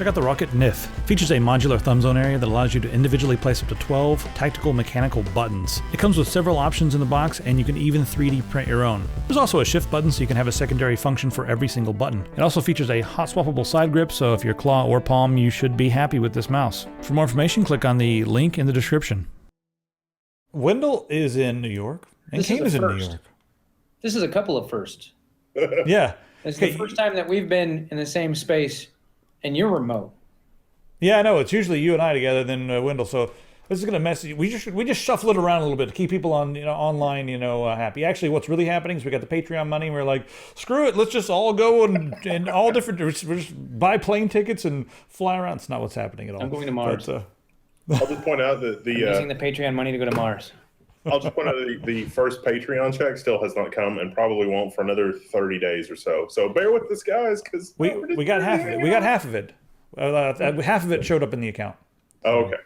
Check out the Rocket NIF. It features a modular thumb zone area that allows you to individually place up to 12 tactical mechanical buttons. It comes with several options in the box, and you can even 3D print your own. There's also a shift button, so you can have a secondary function for every single button. It also features a hot swappable side grip, so if you're claw or palm, you should be happy with this mouse. For more information, click on the link in the description. Wendell is in New York, and Kane is in New York. This is a couple of firsts. Yeah. It's the first time that we've been in the same space, and you're remote. Yeah, I know. It's usually you and I together, then Wendell. So this is gonna mess. We just shuffle it around a little bit to keep people on online happy. Actually, what's really happening is we got the Patreon money. And we're like, screw it, let's just all go and all different. We're just buy plane tickets and fly around. It's not what's happening at all. I'm going to Mars. I'll just point out that I'm using the Patreon money to go to Mars. I'll just point out that the first Patreon check still has not come and probably won't for another 30 days or so. So bear with us, guys, because we got half of it. We got half of it. Half of it showed up in the account. Oh, okay.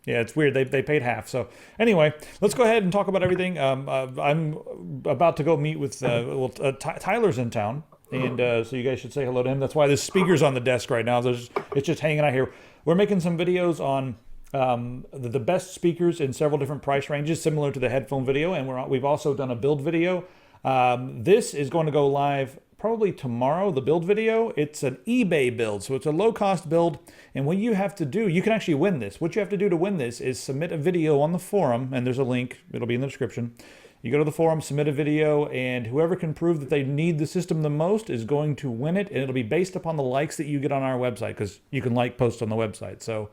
Yeah, it's weird. They paid half. So anyway, let's go ahead and talk about everything. I'm about to go meet with Tyler's in town, and so you guys should say hello to him. That's why this speaker's on the desk right now. It's just hanging out here. We're making some videos on the best speakers in several different price ranges, similar to the headphone video, and we've also done a build video. This is going to go live probably tomorrow, the build video. It's an eBay build, so it's a low-cost build, and what you have to do, you can actually win this. What you have to do to win this is submit a video on the forum, and there's a link, it'll be in the description. You go to the forum, submit a video, and whoever can prove that they need the system the most is going to win it, and it'll be based upon the likes that you get on our website, because you can like posts on the website, so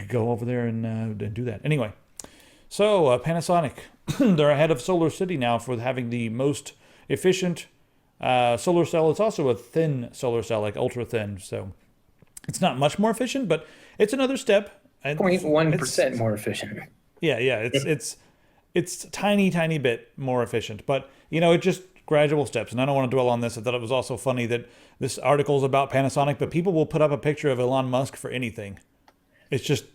go over there and do that. Anyway, so Panasonic, they're ahead of SolarCity now for having the most efficient solar cell. It's also a thin solar cell, like ultra thin. So it's not much more efficient, but it's another step. 0.1% more efficient. Yeah, it's tiny bit more efficient, but it's just gradual steps. And I don't want to dwell on this. I thought it was also funny that this article is about Panasonic, but people will put up a picture of Elon Musk for anything. It's just,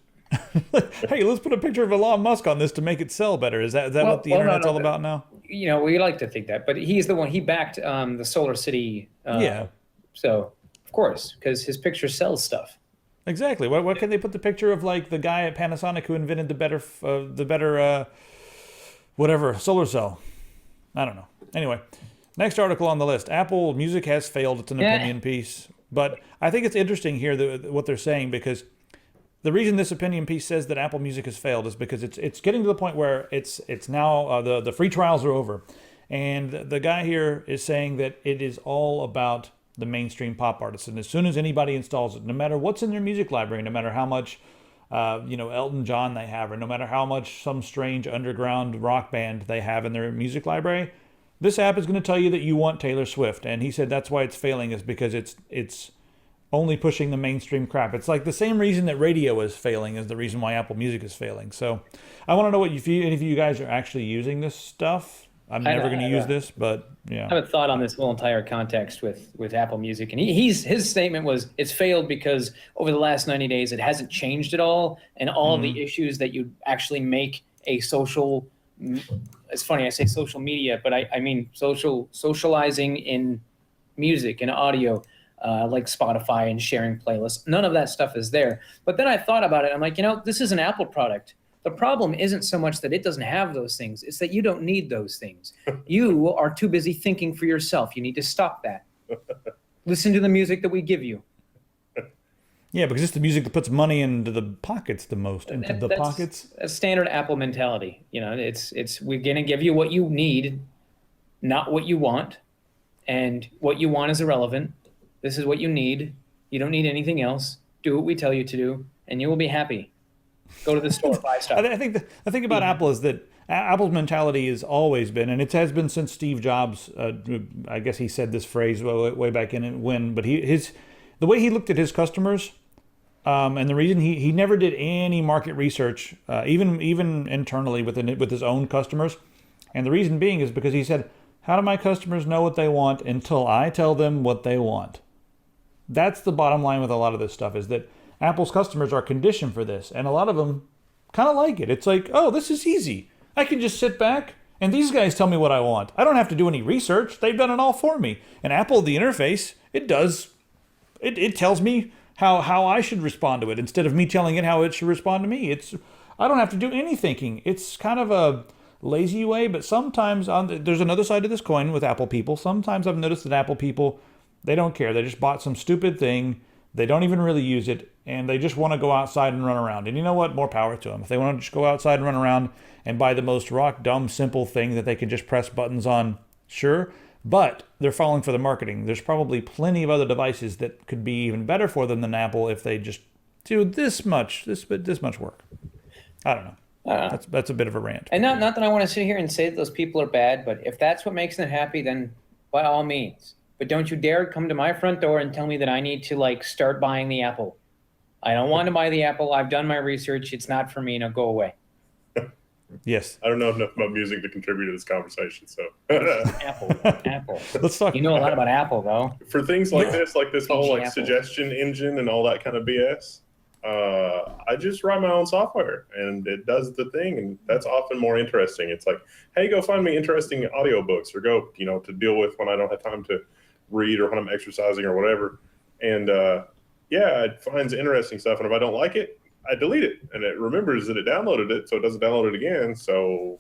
hey, let's put a picture of Elon Musk on this to make it sell better. Is that what the internet's all about now? We like to think that, but he's the one, he backed the SolarCity. Yeah. So, of course, because his picture sells stuff. Exactly. What can they put the picture of, like the guy at Panasonic who invented the better whatever solar cell? I don't know. Anyway, next article on the list. Apple Music has failed. It's an opinion piece, but I think it's interesting here what they're saying, because the reason this opinion piece says that Apple Music has failed is because it's getting to the point where it's now the free trials are over, and the guy here is saying that it is all about the mainstream pop artists, and as soon as anybody installs it, no matter what's in their music library, no matter how much Elton John they have, or no matter how much some strange underground rock band they have in their music library, this app is going to tell you that you want Taylor Swift. And he said that's why it's failing, is because it's only pushing the mainstream crap. It's like the same reason that radio is failing is the reason why Apple Music is failing. So I want to know what any of you guys are actually using this stuff. I'm never going to use this, but yeah. I have a thought on this whole entire context with Apple Music, and his statement was it's failed because over the last 90 days it hasn't changed at all, and all the issues that you actually make a social. It's funny I say social media, but I mean socializing in music and audio. Like Spotify and sharing playlists. None of that stuff is there. But then I thought about it. I'm like, this is an Apple product. The problem isn't so much that it doesn't have those things. It's that you don't need those things. You are too busy thinking for yourself. You need to stop that. Listen to the music that we give you. Yeah, because it's the music that puts money into the pockets the most. Pockets. That's standard Apple mentality. It's we're going to give you what you need, not what you want. And what you want is irrelevant. This is what you need. You don't need anything else. Do what we tell you to do, and you will be happy. Go to the store, buy stuff. I think the thing about Apple is that Apple's mentality has always been, and it has been since Steve Jobs. I guess he said this phrase way back in when, but the way he looked at his customers, and the reason he never did any market research, even internally with his own customers, and the reason being is because he said, how do my customers know what they want until I tell them what they want? That's the bottom line with a lot of this stuff, is that Apple's customers are conditioned for this, and a lot of them kind of like it. It's like, oh, this is easy. I can just sit back, and these guys tell me what I want. I don't have to do any research. They've done it all for me. And Apple, the interface, it tells me how I should respond to it instead of me telling it how it should respond to me. I don't have to do any thinking. It's kind of a lazy way, but sometimes there's another side to this coin with Apple people. Sometimes I've noticed that Apple people, they don't care. They just bought some stupid thing. They don't even really use it, and they just want to go outside and run around. And you know what? More power to them. If they want to just go outside and run around and buy the most rock dumb simple thing that they can just press buttons on, sure. But they're falling for the marketing. There's probably plenty of other devices that could be even better for them than Apple if they just do this much work. I don't know. That's a bit of a rant. And not that I want to sit here and say that those people are bad, but if that's what makes them happy, then by all means. But don't you dare come to my front door and tell me that I need to start buying the Apple. I don't want to buy the Apple. I've done my research. It's not for me. Now go away. Yes. I don't know enough about music to contribute to this conversation, so. Apple. Let's talk. You know a lot about Apple, though. For things like this whole Apple. suggestion engine and all that kind of BS, I just write my own software and it does the thing, and that's often more interesting. It's like, hey, go find me interesting audiobooks, or go, to deal with when I don't have time to read or when I'm exercising or whatever. And it finds interesting stuff, and if I don't like it, I delete it, and it remembers that it downloaded it, so it doesn't download it again. So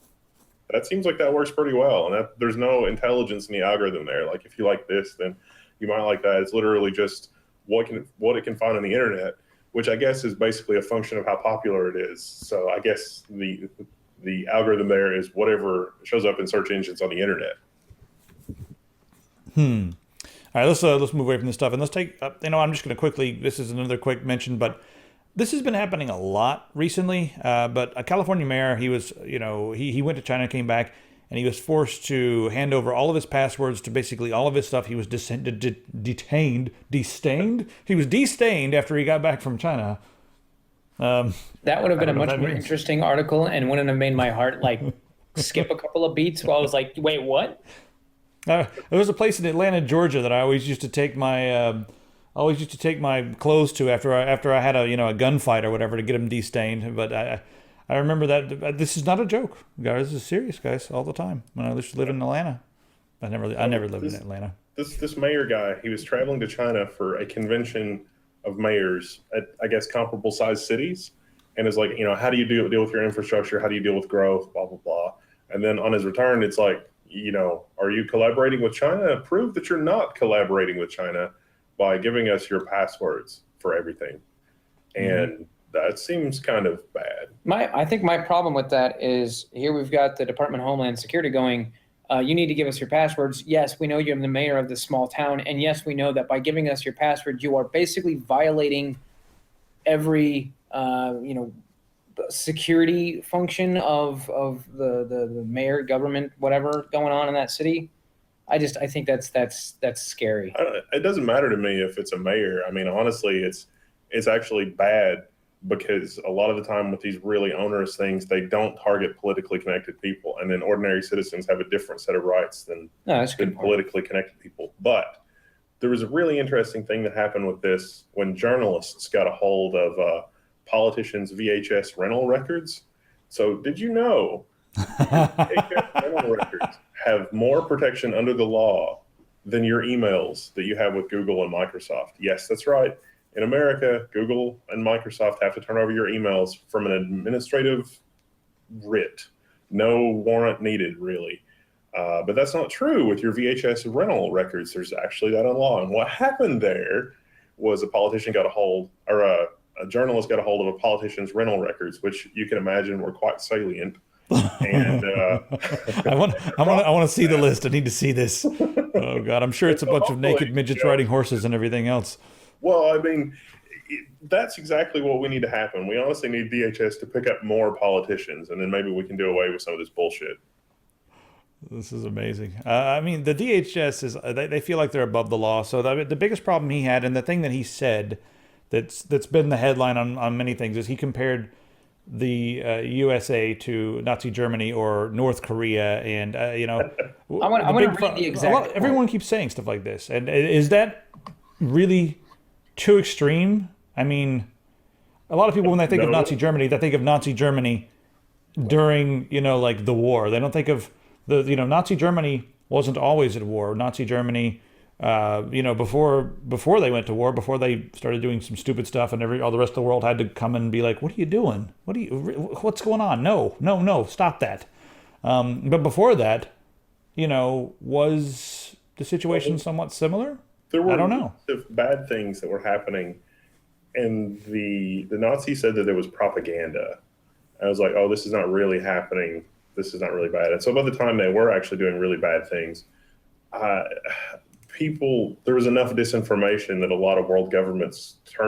that seems like that works pretty well, and there's no intelligence in the algorithm there. Like, if you like this, then you might like that. It's literally just what it can find on the internet, which I guess is basically a function of how popular it is. So I guess the algorithm there is whatever shows up in search engines on the internet. All right, let's move away from this stuff, and let's take. I'm just going to quickly. This is another quick mention, but this has been happening a lot recently. But a California mayor, he was, he went to China, came back, and he was forced to hand over all of his passwords to basically all of his stuff. He was detained. He was destained after he got back from China. That would have been a much more interesting article, and wouldn't have made my heart skip a couple of beats while I was like, wait, what? There was a place in Atlanta, Georgia, that I always used to take my clothes to after I had a gunfight or whatever to get them destained. But I remember that this is not a joke, guys. This is serious, guys, all the time. When I used to live in Atlanta, I never lived in Atlanta. This mayor guy, he was traveling to China for a convention of mayors at, I guess, comparable sized cities, and is like, how do you deal with your infrastructure? How do you deal with growth? Blah blah blah. And then on his return, it's like, are you collaborating with China? Prove that you're not collaborating with China by giving us your passwords for everything. And that seems kind of bad. I think my problem with that is, here we've got the Department of Homeland Security going, you need to give us your passwords. Yes, we know you're the mayor of this small town. And yes, we know that by giving us your password, you are basically violating every, security function of the mayor, government, whatever going on in that city. I think that's scary. It doesn't matter to me if it's a mayor. I mean, honestly, it's actually bad, because a lot of the time with these really onerous things, they don't target politically connected people, and then ordinary citizens have a different set of rights than politically connected people. But there was a really interesting thing that happened with this when journalists got a hold of politicians' VHS rental records. So did you know VHS rental records have more protection under the law than your emails that you have with Google and Microsoft? Yes, that's right. In America, Google and Microsoft have to turn over your emails from an administrative writ. No warrant needed, really. But that's not true with your VHS rental records. There's actually that in law. And what happened there was a journalist got a hold of a politician's rental records, which you can imagine were quite salient. And I want to see the list. I need to see this. Oh God, I'm sure it's a bunch of naked midgets riding horses and everything else. Well, I mean, that's exactly what we need to happen. We honestly need DHS to pick up more politicians, and then maybe we can do away with some of this bullshit. This is amazing. I mean, the DHS is they feel like they're above the law. So the biggest problem he had, and the thing that he said that's been the headline on many things, is he compared the USA to Nazi Germany or North Korea, and I want to read the exact. Everyone keeps saying stuff like this, and is that really too extreme? I mean, a lot of people, when they think of Nazi Germany, they think of Nazi Germany during the war. They don't think of Nazi Germany wasn't always at war. Nazi Germany before they went to war, before they started doing some stupid stuff, and all the rest of the world had to come and be like, "What are you doing? What's going on? No, no, no, stop that." But before that, was the situation somewhat similar? There were I don't know. bad things that were happening, and the Nazis said that there was propaganda. I was like, oh, this is not really happening. This is not really bad. And so by the time they were actually doing really bad things, there was enough disinformation that a lot of world governments they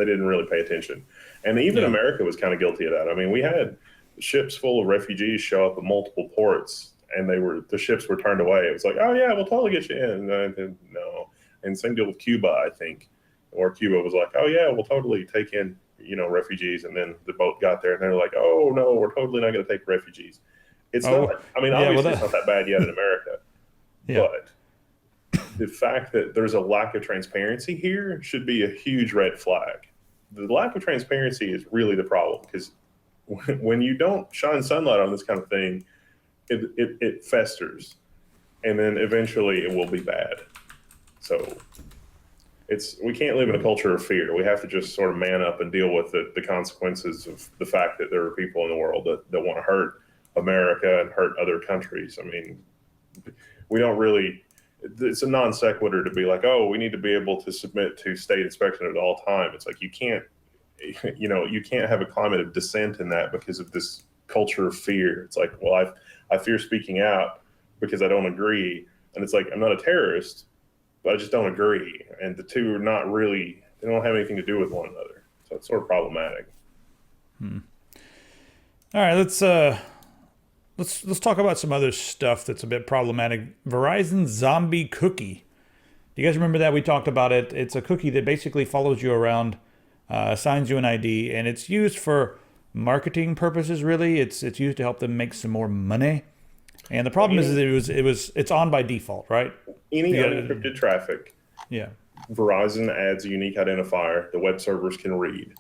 didn't really pay attention. And even America was kind of guilty of that. I mean, we had ships full of refugees show up at multiple ports, and the ships were turned away. It was like, oh yeah, we'll totally get you in. And no. And same deal with Cuba, I think. Or Cuba was like, oh yeah, we'll totally take in, refugees. And then the boat got there and they're like, oh no, we're totally not going to take refugees. It's not, I mean, obviously it's not that bad yet in America. Yeah. But the fact that there's a lack of transparency here should be a huge red flag. The lack of transparency is really the problem, because when you don't shine sunlight on this kind of thing, it festers, and then eventually it will be bad. So we can't live in a culture of fear. We have to just sort of man up and deal with the consequences of the fact that there are people in the world that want to hurt America and hurt other countries. I mean, we don't really, it's a non sequitur to be like, oh, we need to be able to submit to state inspection at all time. It's like, you can't have a climate of dissent in that because of this culture of fear. It's like, well, I fear speaking out because I don't agree. And it's like, I'm not a terrorist, but I just don't agree. And the two are not really, they don't have anything to do with one another. So it's sort of problematic. All right, let's talk about some other stuff that's a bit problematic. Verizon Zombie Cookie. Do you guys remember that? We talked about it. It's a cookie that basically follows you around, assigns you an ID, and it's used for marketing purposes, really. It's used to help them make some more money. And the problem is it's on by default, right? Any unencrypted traffic. Yeah. Verizon adds a unique identifier the web servers can read.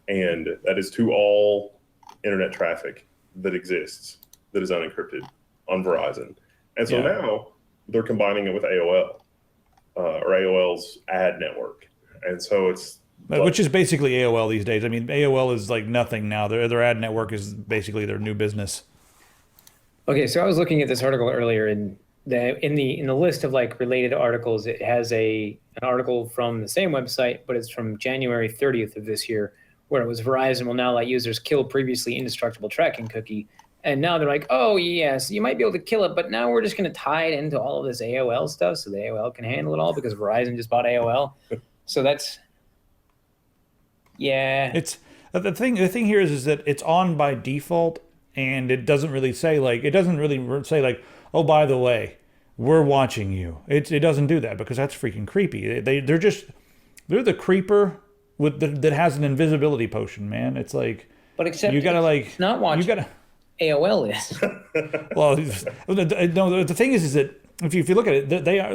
And that is to all internet traffic that exists that is unencrypted on Verizon. And so now they're combining it with AOL, or AOL's ad network. And so which is basically AOL these days. I mean, AOL is like nothing now. Their ad network is basically their new business. Okay, so I was looking at this article earlier, and in the list of like related articles, it has an article from the same website, but it's from January 30th of this year, where it was Verizon will now let users kill previously indestructible tracking cookie. And now they're like, oh yes, you might be able to kill it, but now we're just going to tie it into all of this AOL stuff so the AOL can handle it all because Verizon just bought AOL. So that's, It's the thing here is that it's on by default. And it doesn't really say like, oh, by the way, we're watching you. It doesn't do that because that's freaking creepy. They're the creeper that has an invisibility potion, man. It's like, but except you gotta it's not watching. You gotta. AOL is. Well, no. The thing is that if you look at it,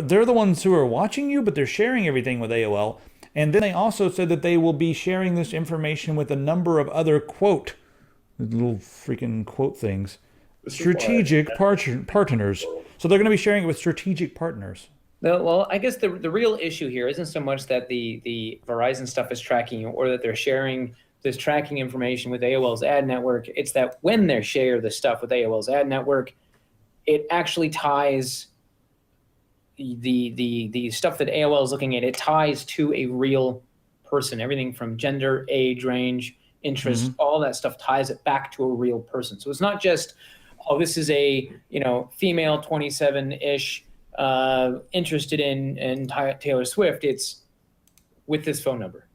they're the ones who are watching you, but they're sharing everything with AOL. And then they also said that they will be sharing this information with a number of other little freaking quote things. Strategic partners. So they're going to be sharing it with strategic partners. Well, I guess the real issue here isn't so much that the Verizon stuff is tracking you or that they're sharing this tracking information with AOL's ad network. It's that when they share the stuff with AOL's ad network, it actually ties the stuff that AOL is looking at, it ties to a real person. Everything from gender, age range, interest, all that stuff ties it back to a real person. So it's not just, oh, this is a female 27-ish interested in Taylor Swift. It's with this phone number,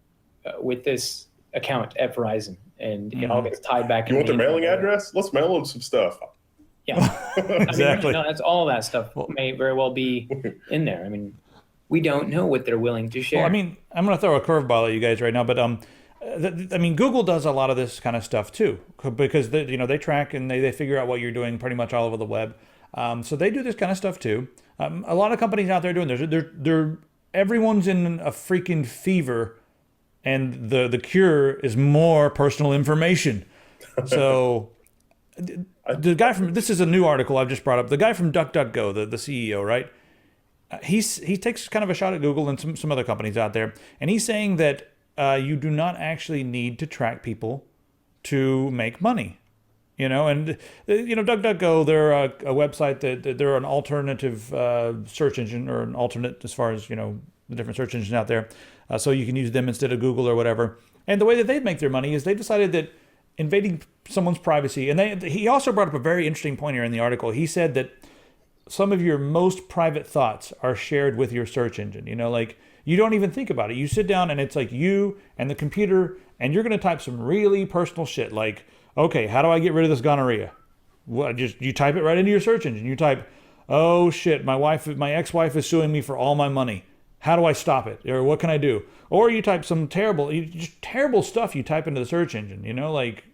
with this account at Verizon, and it all gets tied back. You want their mailing address? Let's mail them some stuff. Yeah, exactly. That's all that stuff may very well be in there. I mean, we don't know what they're willing to share. Well, I mean, I'm going to throw a curveball at you guys right now, but Google does a lot of this kind of stuff too, because they track and they figure out what you're doing pretty much all over the web. So they do this kind of stuff too. A lot of companies out there doing this. Everyone's in a freaking fever, and the cure is more personal information. So the guy this is a new article I've just brought up. The guy from DuckDuckGo, the CEO, right? he takes kind of a shot at Google and some other companies out there, and he's saying that you do not actually need to track people to make money. And DuckDuckGo, they're a website that they're an alternative search engine, or an alternate as far as the different search engines out there. So you can use them instead of Google or whatever. And the way that they make their money is they decided that invading someone's privacy, and he also brought up a very interesting point here in the article. He said that some of your most private thoughts are shared with your search engine. Like you don't even think about it. You sit down and it's like you and the computer, and you're going to type some really personal shit like, okay, how do I get rid of this gonorrhea? Well, you type it right into your search engine. You type, oh shit, my ex-wife is suing me for all my money. How do I stop it? Or what can I do? Or you type some just terrible stuff you type into the search engine, like,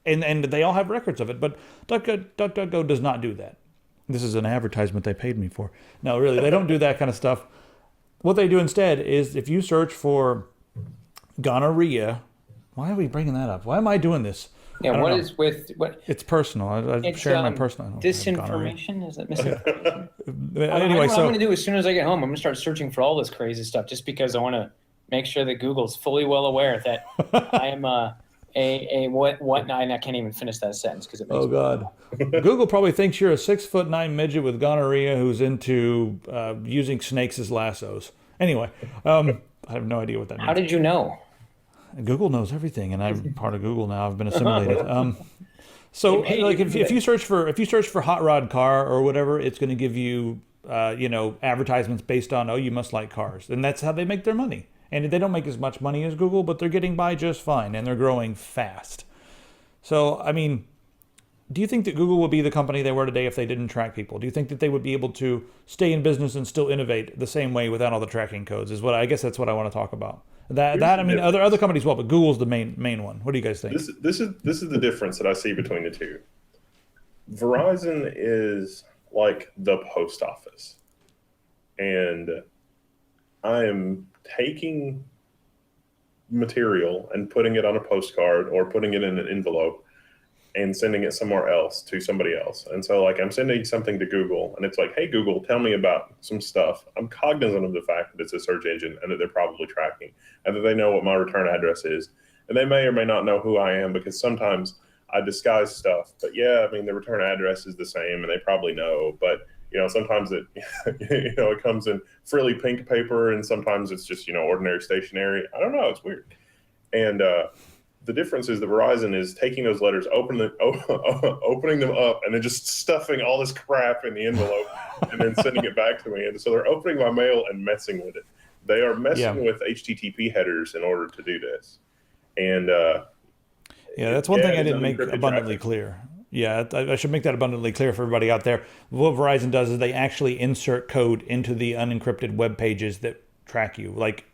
and they all have records of it. But DuckDuckGo does not do that. This is an advertisement they paid me for. No, really, they don't do that kind of stuff. What they do instead is if you search for gonorrhea, why are we bringing that up? Why am I doing this? Yeah, what is with what? It's personal. I'm sharing my personal. Disinformation? Is it misinformation? Anyway, what I'm going to do as soon as I get home, I'm going to start searching for all this crazy stuff, just because I want to make sure that Google's fully well aware that I am what? I can't even finish that sentence because it makes. Oh God, Google probably thinks you're a 6'9" midget with gonorrhea who's into using snakes as lassos. Anyway, I have no idea what that means. How did you know? Google knows everything, and I'm part of Google now. I've been assimilated. So, like, if you search for hot rod car or whatever, it's going to give you, advertisements based on, oh, you must like cars, and that's how they make their money. And they don't make as much money as Google, but they're getting by just fine, and they're growing fast. So, I mean, do you think that Google would be the company they were today if they didn't track people? Do you think that they would be able to stay in business and still innovate the same way without all the tracking codes? I guess that's what I want to talk about. Other companies will, but Google's the main one. What do you guys think? This is the difference that I see between the two. Verizon is like the post office, and I am taking material and putting it on a postcard or putting it in an envelope and sending it somewhere else to somebody else. And so, like, I'm sending something to Google, and it's like, hey, Google, tell me about some stuff. I'm cognizant of the fact that it's a search engine and that they're probably tracking and that they know what my return address is. And they may or may not know who I am, because sometimes I disguise stuff. But yeah, I mean, the return address is the same and they probably know. But, sometimes it, it comes in frilly pink paper, and sometimes it's just, ordinary stationery. I don't know. It's weird. And, the difference is that Verizon is taking those letters, opening them up, and then just stuffing all this crap in the envelope and then sending it back to me. And so they're opening my mail and messing with it. They are messing with HTTP headers in order to do this. And that's one thing I didn't make abundantly clear. Yeah, I should make that abundantly clear for everybody out there. What Verizon does is they actually insert code into the unencrypted web pages that track you. Like,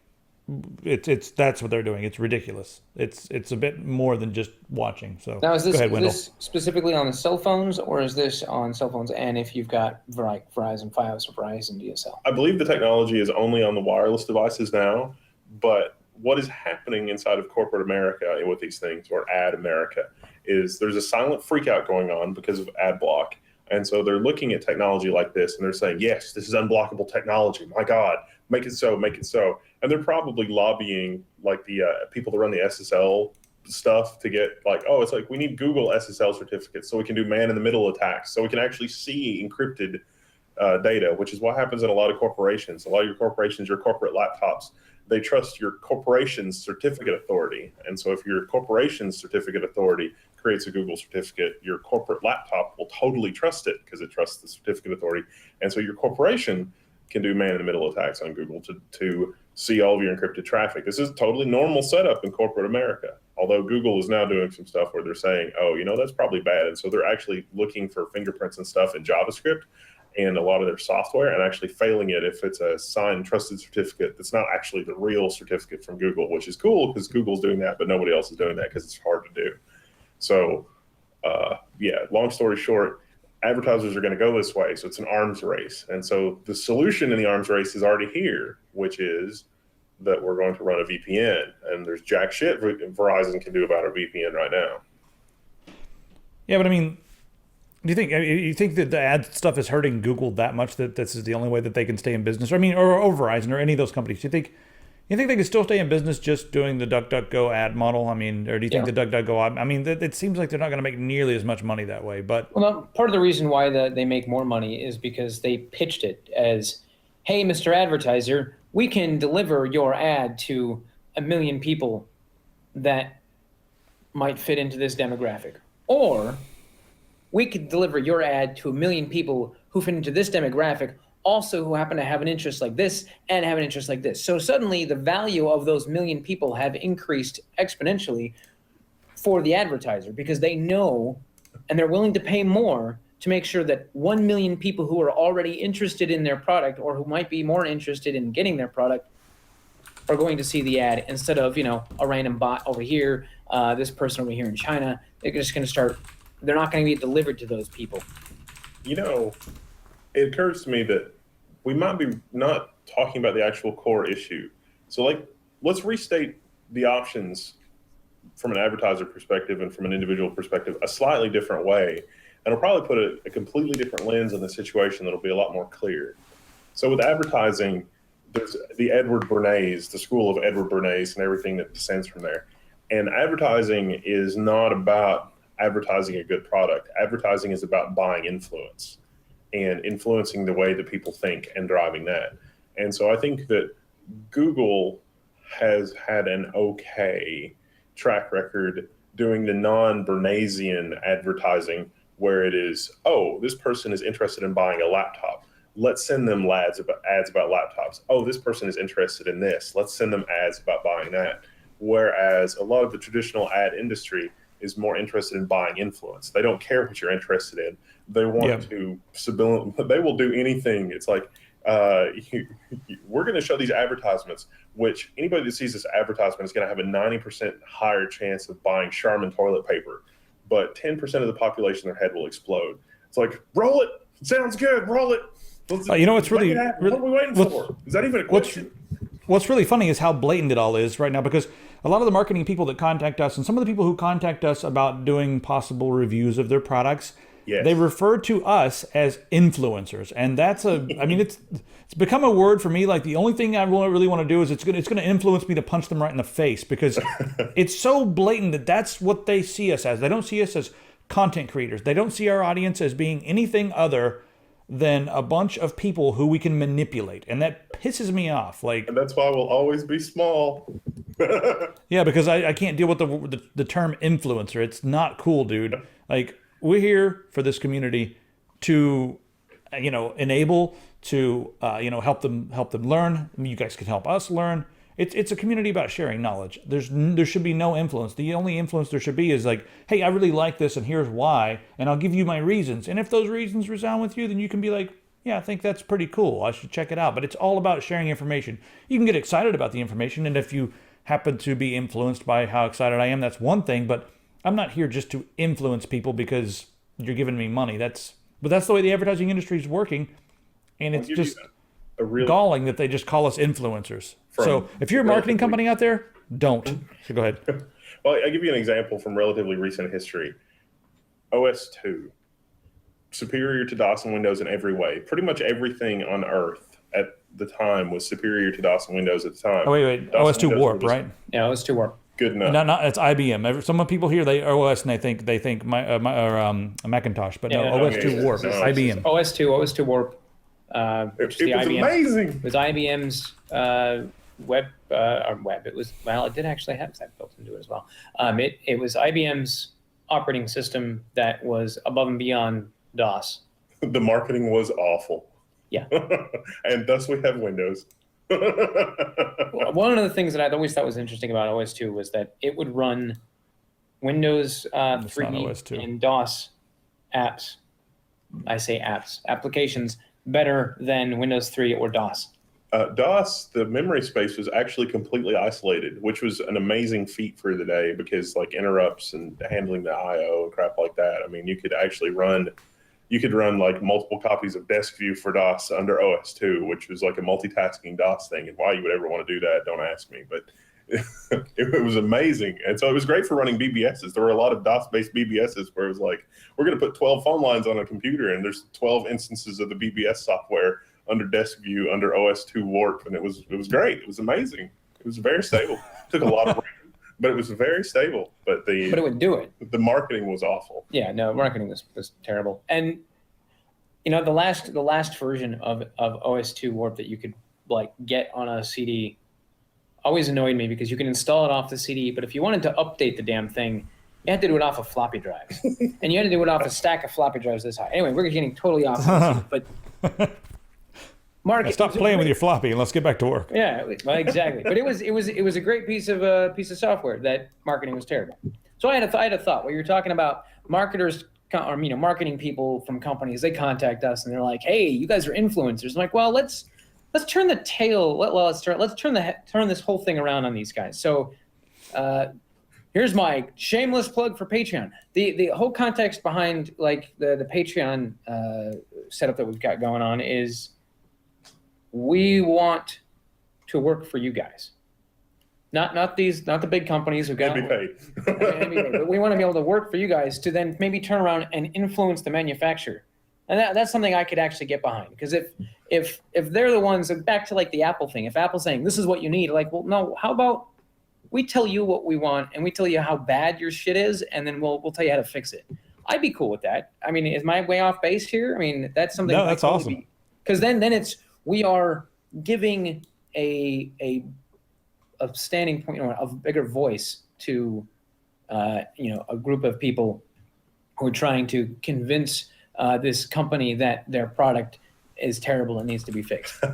that's what they're doing. It's ridiculous. It's a bit more than just watching. So now, is this specifically on the cell phones, or is this on cell phones and if you've got Verizon Fios or Verizon DSL? I believe the technology is only on the wireless devices now, but what is happening inside of corporate America with these things, or ad America, is there's a silent freakout going on because of ad block. And so they're looking at technology like this and they're saying, yes, this is unblockable technology. My God, make it so, make it so. And they're probably lobbying like the people that run the SSL stuff to get like, oh, it's like we need Google SSL certificates so we can do man-in-the-middle attacks, so we can actually see encrypted data, which is what happens in a lot of corporations. A lot of your corporations, your corporate laptops, they trust your corporation's certificate authority. And so if your corporation's certificate authority creates a Google certificate, your corporate laptop will totally trust it because it trusts the certificate authority. And so your corporation can do man-in-the-middle attacks on Google to see all of your encrypted traffic. This is a totally normal setup in corporate America, although Google is now doing some stuff where they're saying, oh, that's probably bad. And so they're actually looking for fingerprints and stuff in JavaScript and a lot of their software, and actually failing it if it's a signed trusted certificate that's not actually the real certificate from Google, which is cool because Google's doing that, but nobody else is doing that because it's hard to do. So, long story short, advertisers are going to go this way. So it's an arms race. And so the solution in the arms race is already here, which is that we're going to run a VPN. And there's jack shit Verizon can do about a VPN right now. Yeah, but I mean, Do you think that the ad stuff is hurting Google that much that this is the only way that they can stay in business? Or, I mean, or Verizon or any of those companies? You think they can still stay in business just doing the DuckDuckGo ad model? I mean, or do you think the DuckDuckGo? I mean, it seems like they're not going to make nearly as much money that way. But well, no, part of the reason why they make more money is because they pitched it as, "Hey, Mr. Advertiser, we can deliver your ad to 1 million people that might fit into this demographic, or we could deliver your ad to 1 million people who fit into this demographic, also who happen to have an interest like this and have an interest like this." So suddenly the value of those 1 million people have increased exponentially for the advertiser, because they know and they're willing to pay more to make sure that 1 million people who are already interested in their product or who might be more interested in getting their product are going to see the ad, instead of, a random bot over here, this person over here in China. They're just going to start, they're not going to be delivered to those people. It occurs to me that we might be not talking about the actual core issue. So, let's restate the options from an advertiser perspective and from an individual perspective a slightly different way. And it'll probably put a completely different lens on the situation that'll be a lot more clear. So with advertising, there's the the school of Edward Bernays and everything that descends from there. And advertising is not about advertising a good product. Advertising is about buying influence and influencing the way that people think and driving that. And so I think that Google has had an okay track record doing the non-Bernaysian advertising, where it is, oh, this person is interested in buying a laptop. Let's send them ads about laptops. Oh, this person is interested in this. Let's send them ads about buying that. Whereas a lot of the traditional ad industry is more interested in buying influence. They don't care what you're interested in. They want to they will do anything. It's like, we're going to show these advertisements, which anybody that sees this advertisement is going to have a 90% higher chance of buying Charmin toilet paper, but 10% of the population, their head will explode. It's like, roll it. Sounds good. Roll it. What's really, what are we waiting for? Is that even a question? What's really funny is how blatant it all is right now, because a lot of the marketing people that contact us, and some of the people who contact us about doing possible reviews of their products, they refer to us as influencers. And that's it's become a word for me. Like, the only thing I really want to do is it's going to influence me to punch them right in the face, because it's so blatant that that's what they see us as. They don't see us as content creators. They don't see our audience as being anything other than a bunch of people who we can manipulate, and that pisses me off. And that's why we'll always be small. Yeah, because I can't deal with the term influencer. It's not cool, dude. Like, we're here for this community to, enable, to help them learn. I mean, you guys can help us learn. It's a community about sharing knowledge. There should be no influence. The only influence there should be is like, hey, I really like this, and here's why, and I'll give you my reasons. And if those reasons resound with you, then you can be like, yeah, I think that's pretty cool. I should check it out. But it's all about sharing information. You can get excited about the information, and if you happen to be influenced by how excited I am, that's one thing. But I'm not here just to influence people because you're giving me money. That's the way the advertising industry is working, and it's just galling that they just call us influencers. So if you're a marketing company out there, don't. So go ahead. Well, I'll give you an example from relatively recent history. OS 2, superior to DOS and Windows in every way. Pretty much everything on Earth at the time was superior to DOS and Windows at the time. Oh, wait. OS 2 Warp, right? Yeah, OS 2 Warp. Good enough. No, it's IBM. Some people here, they OS, and they think Macintosh, but OS 2 Warp. No, IBM. OS 2 Warp. It was amazing. It was IBM's web. It was, well, it did actually have that built into it as well. It was IBM's operating system that was above and beyond DOS. The marketing was awful. Yeah. And thus we have Windows. One of the things that I always thought was interesting about OS 2 was that it would run Windows 3 and DOS apps. I say apps, applications, better than Windows 3 or DOS. DOS, the memory space was actually completely isolated, which was an amazing feat for the day, because like interrupts and handling the I/O and crap like that. I mean, you could run like multiple copies of Desk View for DOS under OS 2, which was like a multitasking DOS thing. And why you would ever want to do that, don't ask me. But it was amazing. And so it was great for running BBSs. There were a lot of DOS-based BBSs where it was like, we're going to put 12 phone lines on a computer, and there's 12 instances of the BBS software under desk view, under OS2 Warp, and it was great. It was amazing. It was very stable. It took a lot of RAM, but it was very stable. But it would do it. The marketing was awful. Yeah, no, marketing was terrible. And the last version of OS2 Warp that you could like get on a CD always annoyed me, because you can install it off the CD, but if you wanted to update the damn thing, you had to do it off of floppy drives, and you had to do it off a stack of floppy drives this high. Anyway, we're getting totally off, but Mark, stop playing with your floppy and let's get back to work. Yeah, well, exactly. But it was a great piece of software. That marketing was terrible. So I had a thought. What you're talking about, marketers or marketing people from companies, they contact us and they're like, "Hey, you guys are influencers." I'm like, well, let's turn the tail. Let's turn this whole thing around on these guys. So here's my shameless plug for Patreon. The whole context behind like the Patreon setup that we've got going on is we want to work for you guys. Not the big companies who got be paid. But we want to be able to work for you guys to then maybe turn around and influence the manufacturer. And that's something I could actually get behind, because if they're the ones, back to like the Apple thing, if Apple's saying this is what you need, like, well, no, how about we tell you what we want and we tell you how bad your shit is, and then we'll tell you how to fix it. I'd be cool with that. I mean, is my way off base here? I mean, that's something. No, that's awesome. Because then we are giving a standing point, a bigger voice to a group of people who are trying to convince this company that their product is terrible and needs to be fixed.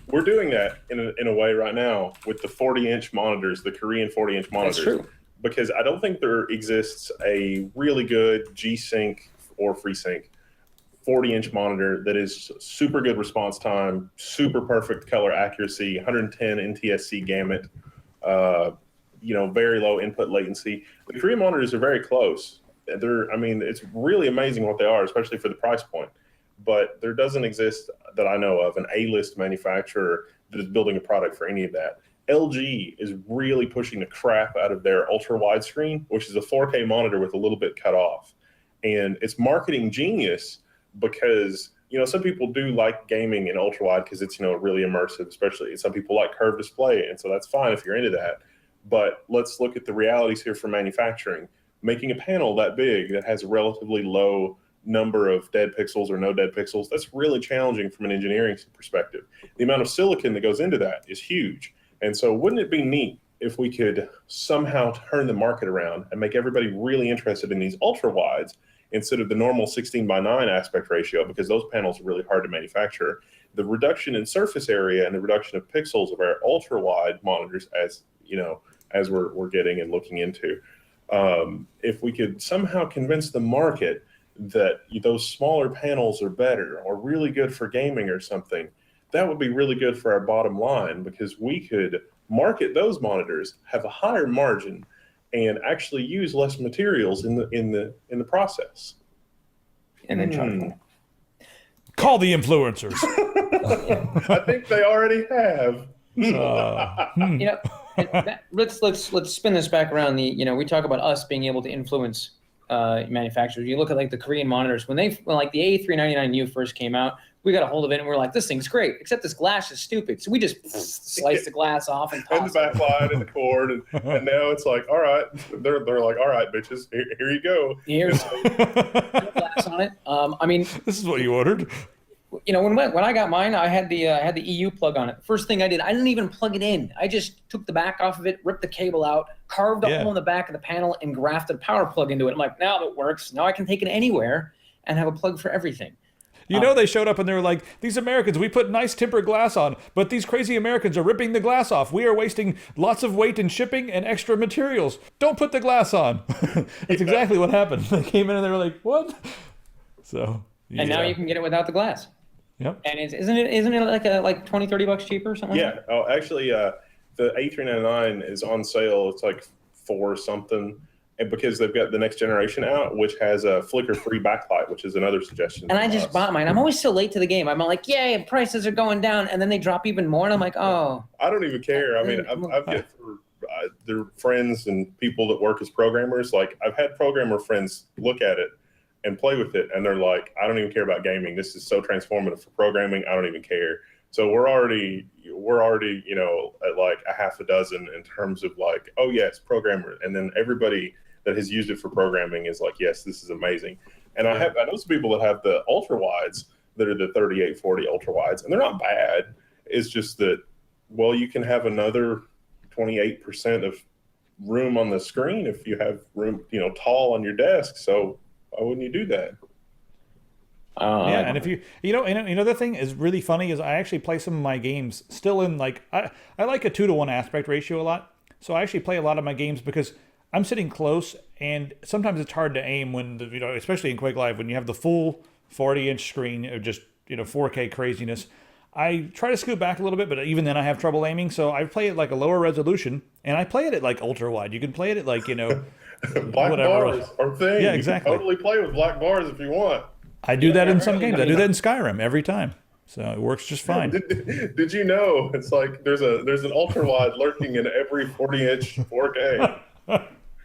We're doing that in a way right now with the 40-inch monitors, the Korean 40-inch monitors. That's true. Because I don't think there exists a really good G-Sync or FreeSync 40-inch monitor that is super good response time, super perfect color accuracy, 110 NTSC gamut, very low input latency. The Korean monitors are very close. It's really amazing what they are, especially for the price point. But there doesn't exist, that I know of, an A-list manufacturer that is building a product for any of that. LG is really pushing the crap out of their ultra widescreen, which is a 4K monitor with a little bit cut off. And it's marketing genius because, some people do like gaming in ultra wide because it's, really immersive, especially some people like curved display. And so that's fine if you're into that. But let's look at the realities here for manufacturing. Making a panel that big that has a relatively low number of dead pixels or no dead pixels, that's really challenging from an engineering perspective. The amount of silicon that goes into that is huge. And so wouldn't it be neat if we could somehow turn the market around and make everybody really interested in these ultra wides instead of the normal 16:9 aspect ratio, because those panels are really hard to manufacture. The reduction in surface area and the reduction of pixels of our ultra wide monitors, as we're getting and looking into, if we could somehow convince the market that those smaller panels are better or really good for gaming or something, that would be really good for our bottom line, because we could market those monitors, have a higher margin, and actually use less materials in the process. And then charge more. Call the influencers. I think they already have. Let's spin this back around. We talk about us being able to influence manufacturers. You look at like the Korean monitors, when the A399U first came out, we got a hold of it and we're like, this thing's great, except this glass is stupid. So we just sliced the glass off and tossed the backlight and the cord, and now it's like, all right, they're like, all right, bitches, here you go. Here's glass on it. This is what you ordered. When I got mine, I had the EU plug on it. First thing I did, I didn't even plug it in. I just took the back off of it, ripped the cable out, carved a hole in the back of the panel, and grafted a power plug into it. I'm like, now it works. Now I can take it anywhere and have a plug for everything. They showed up and they were like, these Americans, we put nice tempered glass on, but these crazy Americans are ripping the glass off. We are wasting lots of weight in shipping and extra materials. Don't put the glass on. That's exactly what happened. They came in and they were like, what? So, yeah. And now you can get it without the glass. Yep. And isn't it like $20-$30 cheaper or something? Yeah. Oh, actually, the A399 is on sale. It's like $4 something. and because they've got the next generation out, which has a flicker-free backlight, which is another suggestion. And I just bought mine. I'm always so late to the game. I'm like, yay, prices are going down, and then they drop even more, and I'm like, oh. I don't even care. I mean, I've got their friends and people that work as programmers. Like, I've had programmer friends look at it and play with it, and they're like, I don't even care about gaming. This is so transformative for programming. I don't even care. So we're already, you know, at like a half a dozen in terms of like, oh yes, programmer, and then everybody that has used it for programming is like, yes, this is amazing. And I know some people that have the ultra wides that are the 3840 ultra wides, and they're not bad. It's just that, well, you can have another 28% of room on the screen if you have room, you know, tall on your desk. So why wouldn't you do that? Yeah, and if you know, another thing is really funny is I actually play some of my games still in like, I like a 2-to-1 aspect ratio a lot. So I actually play a lot of my games because I'm sitting close, and sometimes it's hard to aim when, you know, especially in Quake Live, when you have the full 40-inch screen of just, you know, 4K craziness. I try to scoot back a little bit, but even then I have trouble aiming. So I play it like a lower resolution, and I play it at like ultra wide. You can play it at like, you know, black bars are thing. Yeah, exactly. You can totally play with black bars if you want. I do that in some games. I do that in Skyrim every time. So it works just fine. Did you know it's like there's an ultra wide lurking in every 40-inch 4K?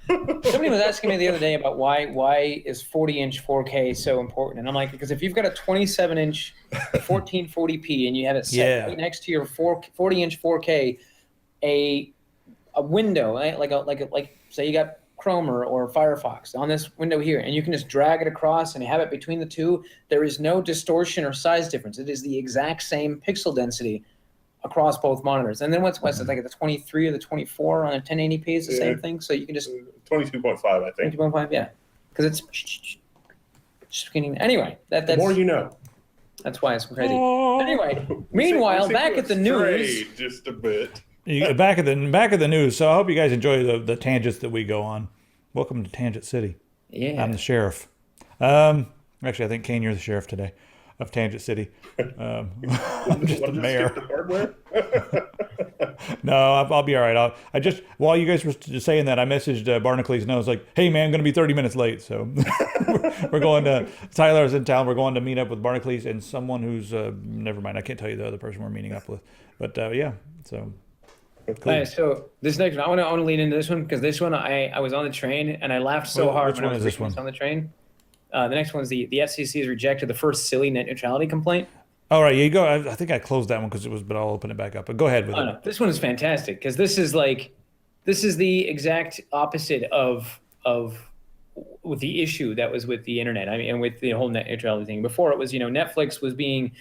Somebody was asking me the other day about why is 40-inch 4K so important, and I'm like, because if you've got a 27-inch 1440p and you have it set right next to your 40-inch 4K, a window, right? like say you got Chrome or Firefox on this window here, and you can just drag it across and have it between the two. There is no distortion or size difference. It is the exact same pixel density across both monitors. And then what's like the 23 or the 24 on a 1080p is the same thing. So you can just 22.5, I think. 22.5, yeah, because it's screening. Anyway, the more you know. That's why it's crazy. Anyway, meanwhile, back at the news, just a bit. Back at the news. So I hope you guys enjoy the tangents that we go on. Welcome to Tangent City. Yeah, I'm the sheriff. Actually, I think Kane, you're the sheriff today of Tangent City. I'm just the mayor. Skip the hardware? No, I'll be all right. I just, while you guys were just saying that, I messaged Barnacles and I was like, hey man, I'm going to be 30 minutes late. So we're going to, Tyler's in town. We're going to meet up with Barnacles and someone who's, never mind. I can't tell you the other person we're meeting up with. But yeah, so. Cool. All right, so this next one, I want to lead into this one because this one I was on the train and I laughed so hard when I was reading this on the train. The next one is the FCC has rejected the first silly net neutrality complaint. All right, you go. I think I closed that one because it was, but I'll open it back up. But go ahead with it. No, this one is fantastic because this is the exact opposite of with the issue that was with the internet. I mean, and with the whole net neutrality thing. Before it was, you know, Netflix was being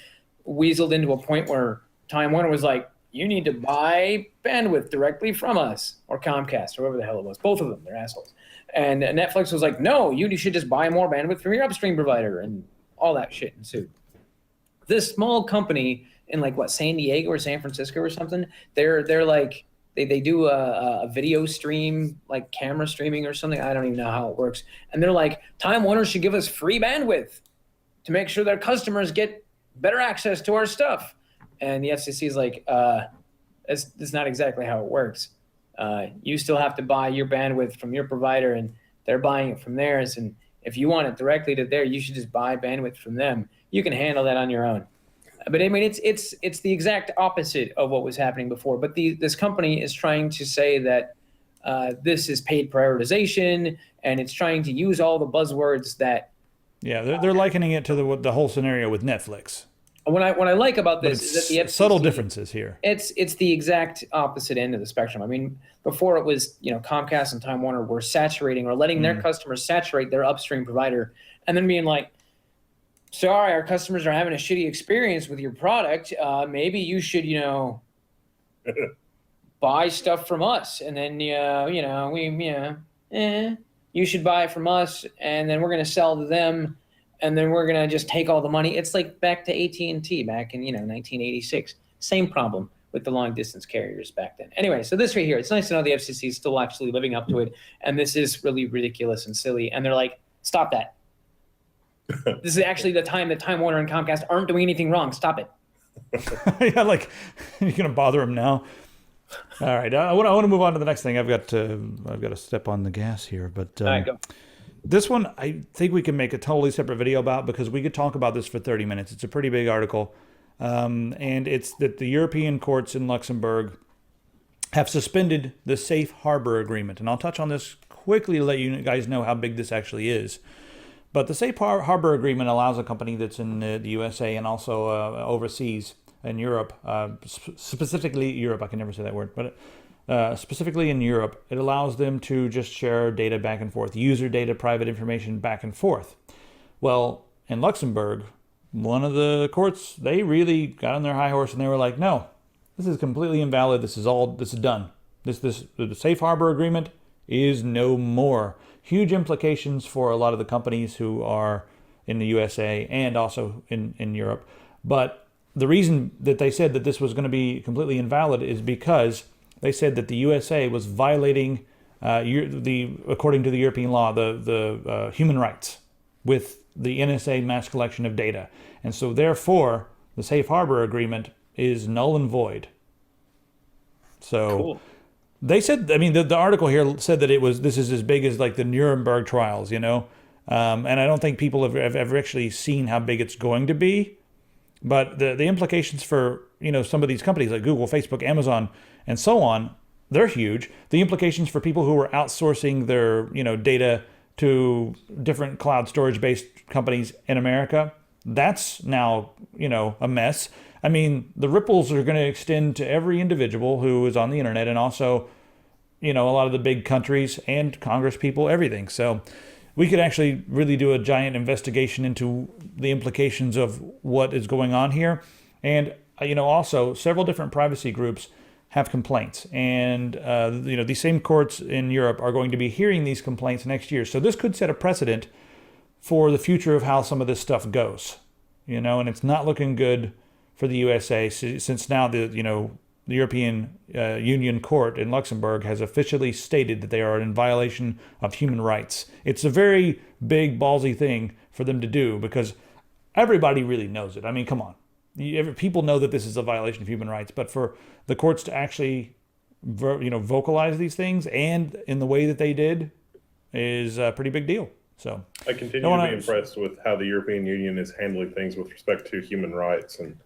weaseled into a point where Time Warner was like, you need to buy bandwidth directly from us, or Comcast, or whoever the hell it was. Both of them, they're assholes. And Netflix was like, no, you should just buy more bandwidth from your upstream provider, and all that shit ensued. This small company in like San Diego or San Francisco or something, they're like they do a video stream, like camera streaming or something. I don't even know how it works. And they're like, Time Warner should give us free bandwidth to make sure their customers get better access to our stuff. And the FCC is like, that's not exactly how it works. You still have to buy your bandwidth from your provider, and they're buying it from theirs. And if you want it directly to there, you should just buy bandwidth from them. You can handle that on your own. But I mean, it's the exact opposite of what was happening before. But this company is trying to say that this is paid prioritization, and it's trying to use all the buzzwords that. Yeah, they're likening it to the whole scenario with Netflix. What I like about this is that the FCC, subtle differences here. It's the exact opposite end of the spectrum. I mean, before it was, you know, Comcast and Time Warner were saturating or letting their customers saturate their upstream provider, and then being like, sorry, our customers are having a shitty experience with your product. Maybe you should, you know, buy stuff from us, and then you should buy from us, and then we're going to sell to them. And then we're going to just take all the money. It's like back to AT&T back in, 1986. Same problem with the long distance carriers back then. Anyway, so this right here, it's nice to know the FCC is still actually living up to it. And this is really ridiculous and silly. And they're like, stop that. This is actually the time that Time Warner and Comcast aren't doing anything wrong. Stop it. Yeah, like, you're going to bother them now. All right, I want to move on to the next thing. I've got to step on the gas here, but All right, go. this one I think we can make a totally separate video about because we could talk about this for 30 minutes. It's a pretty big article, and it's that the European courts in Luxembourg have suspended the Safe Harbor Agreement, and I'll touch on this quickly to let you guys know how big this actually is. But the Safe Harbor Agreement allows a company that's in the USA and also overseas in Europe, specifically Europe, I can never say that word, but specifically in Europe, it allows them to just share data back and forth, user data, private information back and forth. Well, in Luxembourg, one of the courts, they really got on their high horse and they were like, no, this is completely invalid. This is done. The Safe Harbor Agreement is no more. Huge implications for a lot of the companies who are in the USA and also in Europe. But the reason that they said that this was going to be completely invalid is because they said that the USA was violating according to the European law, the human rights with the NSA mass collection of data. And so therefore, the Safe Harbor Agreement is null and void. So Cool. they said, I mean, the article here said that this is as big as like the Nuremberg trials, you know? And I don't think people have ever actually seen how big it's going to be. But the implications for, you know, some of these companies like Google, Facebook, Amazon, and so on, they're huge. The implications for people who are outsourcing their, you know, data to different cloud storage-based companies in America, that's now, you know, a mess. I mean, the ripples are going to extend to every individual who is on the internet and also, you know, a lot of the big countries and Congress people, everything. So we could actually really do a giant investigation into the implications of what is going on here. And, you know, also several different privacy groups have complaints. And, you know, these same courts in Europe are going to be hearing these complaints next year. So this could set a precedent for the future of how some of this stuff goes, you know, and it's not looking good for the USA since now the European Union Court in Luxembourg has officially stated that they are in violation of human rights. It's a very big, ballsy thing for them to do because everybody really knows it. I mean, come on. People know that this is a violation of human rights, but for the courts to actually, vocalize these things and in the way that they did is a pretty big deal. So I continue to be impressed with how the European Union is handling things with respect to human rights and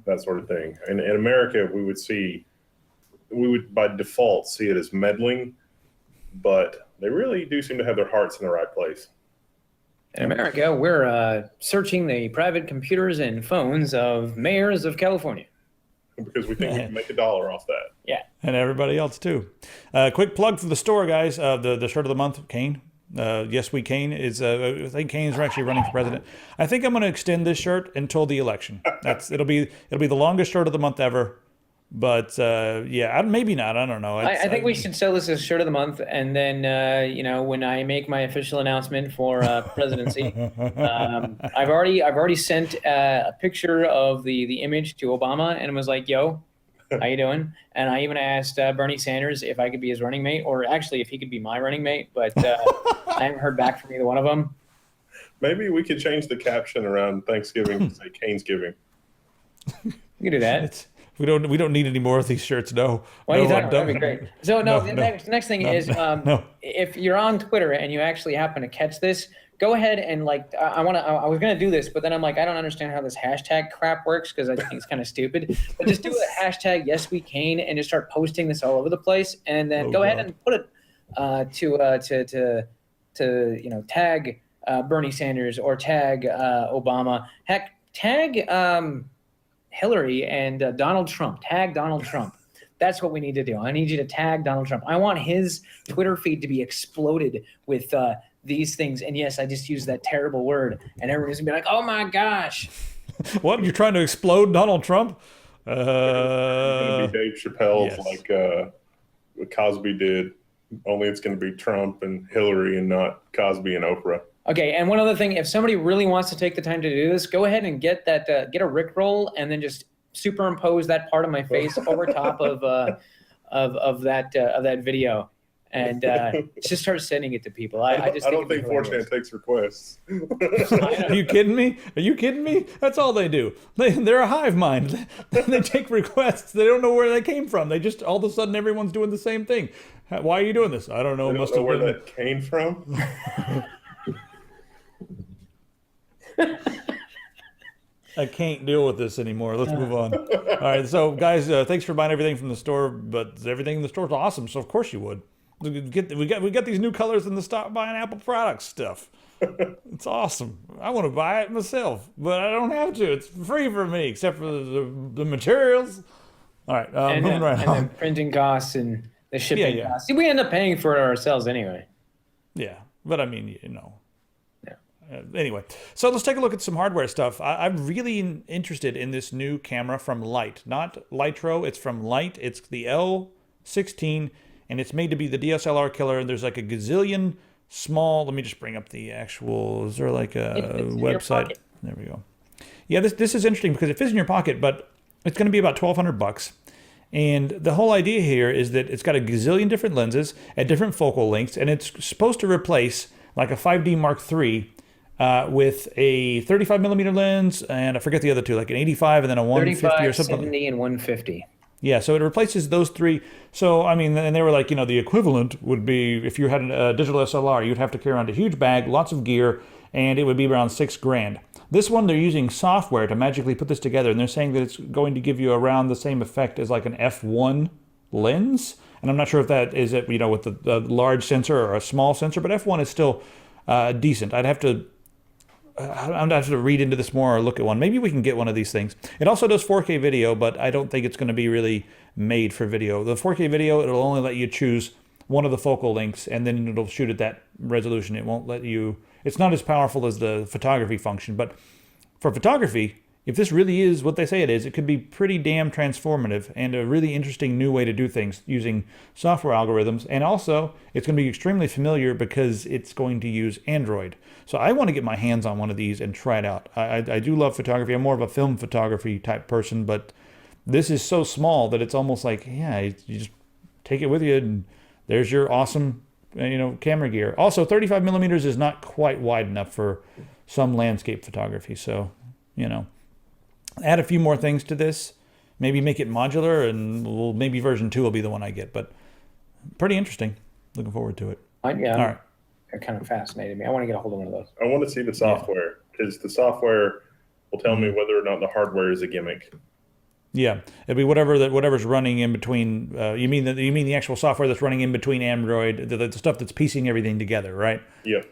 that sort of thing. And in America, we would by default see it as meddling, but they really do seem to have their hearts in the right place. In America, we're searching the private computers and phones of mayors of California. Because we think we can make $1 off that. Yeah. And everybody else too. Quick plug for the store, guys. The shirt of the month, Kane. Yes, we Kane is. I think Kane is actually running for president. I think I'm going to extend this shirt until the election. It'll be the longest shirt of the month ever. But maybe not. I don't know. I think we should sell this as shirt of the month, and then when I make my official announcement for presidency, I've already sent a picture of the image to Obama, and was like, "Yo, how you doing?" And I even asked Bernie Sanders if I could be his running mate, or actually if he could be my running mate. But I haven't heard back from either one of them. Maybe we could change the caption around Thanksgiving to say Canesgiving. You can do that. We don't need any more of these shirts. No. Well, no, that'd be great. So the next thing is, if you're on Twitter and you actually happen to catch this, go ahead and I was gonna do this, but then I'm like, I don't understand how this hashtag crap works because I think it's kind of stupid. But just do a hashtag #YesWeCane and just start posting this all over the place, and then go ahead and put it to tag Bernie Sanders or tag Obama. Heck, tag Hillary and Donald Trump. Tag Donald Trump. That's what we need to do. I need you to tag Donald Trump. I want his Twitter feed to be exploded with these things. And yes, I just used that terrible word. And everyone's going to be like, oh my gosh. What? You're trying to explode Donald Trump? It's going to be Dave Chappelle's like what Cosby did. Only it's going to be Trump and Hillary and not Cosby and Oprah. Okay, and one other thing, if somebody really wants to take the time to do this, go ahead and get a Rickroll and then just superimpose that part of my face over top of that video, and just start sending it to people. I just I don't think think 4chan takes requests. Are you kidding me? Are you kidding me? That's all they do. They're a hive mind. They take requests. They don't know where they came from. They just, all of a sudden, everyone's doing the same thing. Why are you doing this? I don't know. I don't know where that came from. I can't deal with this anymore. Let's move on. All right, so guys, thanks for buying everything from the store, but everything in the store is awesome, so of course you would. We got these new colors in the Stop Buying Apple Products stuff. It's awesome. I want to buy it myself, but I don't have to. It's free for me, except for the materials. All right, moving right on. The printing costs and the shipping costs. See, we end up paying for it ourselves anyway. Yeah, but I mean, you know. Anyway, so let's take a look at some hardware stuff. I'm really interested in this new camera from Light. Not Lytro, it's from Light. It's the L16, and it's made to be the DSLR killer, and there's like a gazillion small, let me just bring up the actual, is there like a website? There we go. Yeah, this is interesting because it fits in your pocket, but it's going to be about $1,200. And the whole idea here is that it's got a gazillion different lenses at different focal lengths, and it's supposed to replace like a 5D Mark III with a 35 millimeter lens, and I forget the other two, like an 85 and then a 150 or something. 70 and 150. Yeah, so it replaces those three. So, I mean, and they were like, you know, the equivalent would be if you had a digital SLR, you'd have to carry around a huge bag, lots of gear, and it would be around $6,000. This one, they're using software to magically put this together, and they're saying that it's going to give you around the same effect as like an f1 lens. And I'm not sure if that is it, you know, with the large sensor or a small sensor, but f1 is still decent. I'd have to read into this more or look at one. Maybe we can get one of these things. It also does 4K video, but I don't think it's going to be really made for video. The 4K video, it'll only let you choose one of the focal lengths, and then it'll shoot at that resolution. It won't let you... It's not as powerful as the photography function, but for photography, if this really is what they say it is, it could be pretty damn transformative and a really interesting new way to do things using software algorithms. And also, it's going to be extremely familiar because it's going to use Android. So I want to get my hands on one of these and try it out. I do love photography. I'm more of a film photography type person, but this is so small that it's almost like, yeah, you just take it with you and there's your awesome, you know, camera gear. Also, 35 millimeters is not quite wide enough for some landscape photography. So, you know, add a few more things to this, maybe make it modular, and maybe version 2 will be the one I get. But pretty interesting. Looking forward to it. Yeah. All right. It kind of fascinated me. I want to get a hold of one of those. I want to see the software because the software will tell me whether or not the hardware is a gimmick. Yeah, it'll be whatever's running in between. You mean the actual software that's running in between Android, the stuff that's piecing everything together, right? Yeah.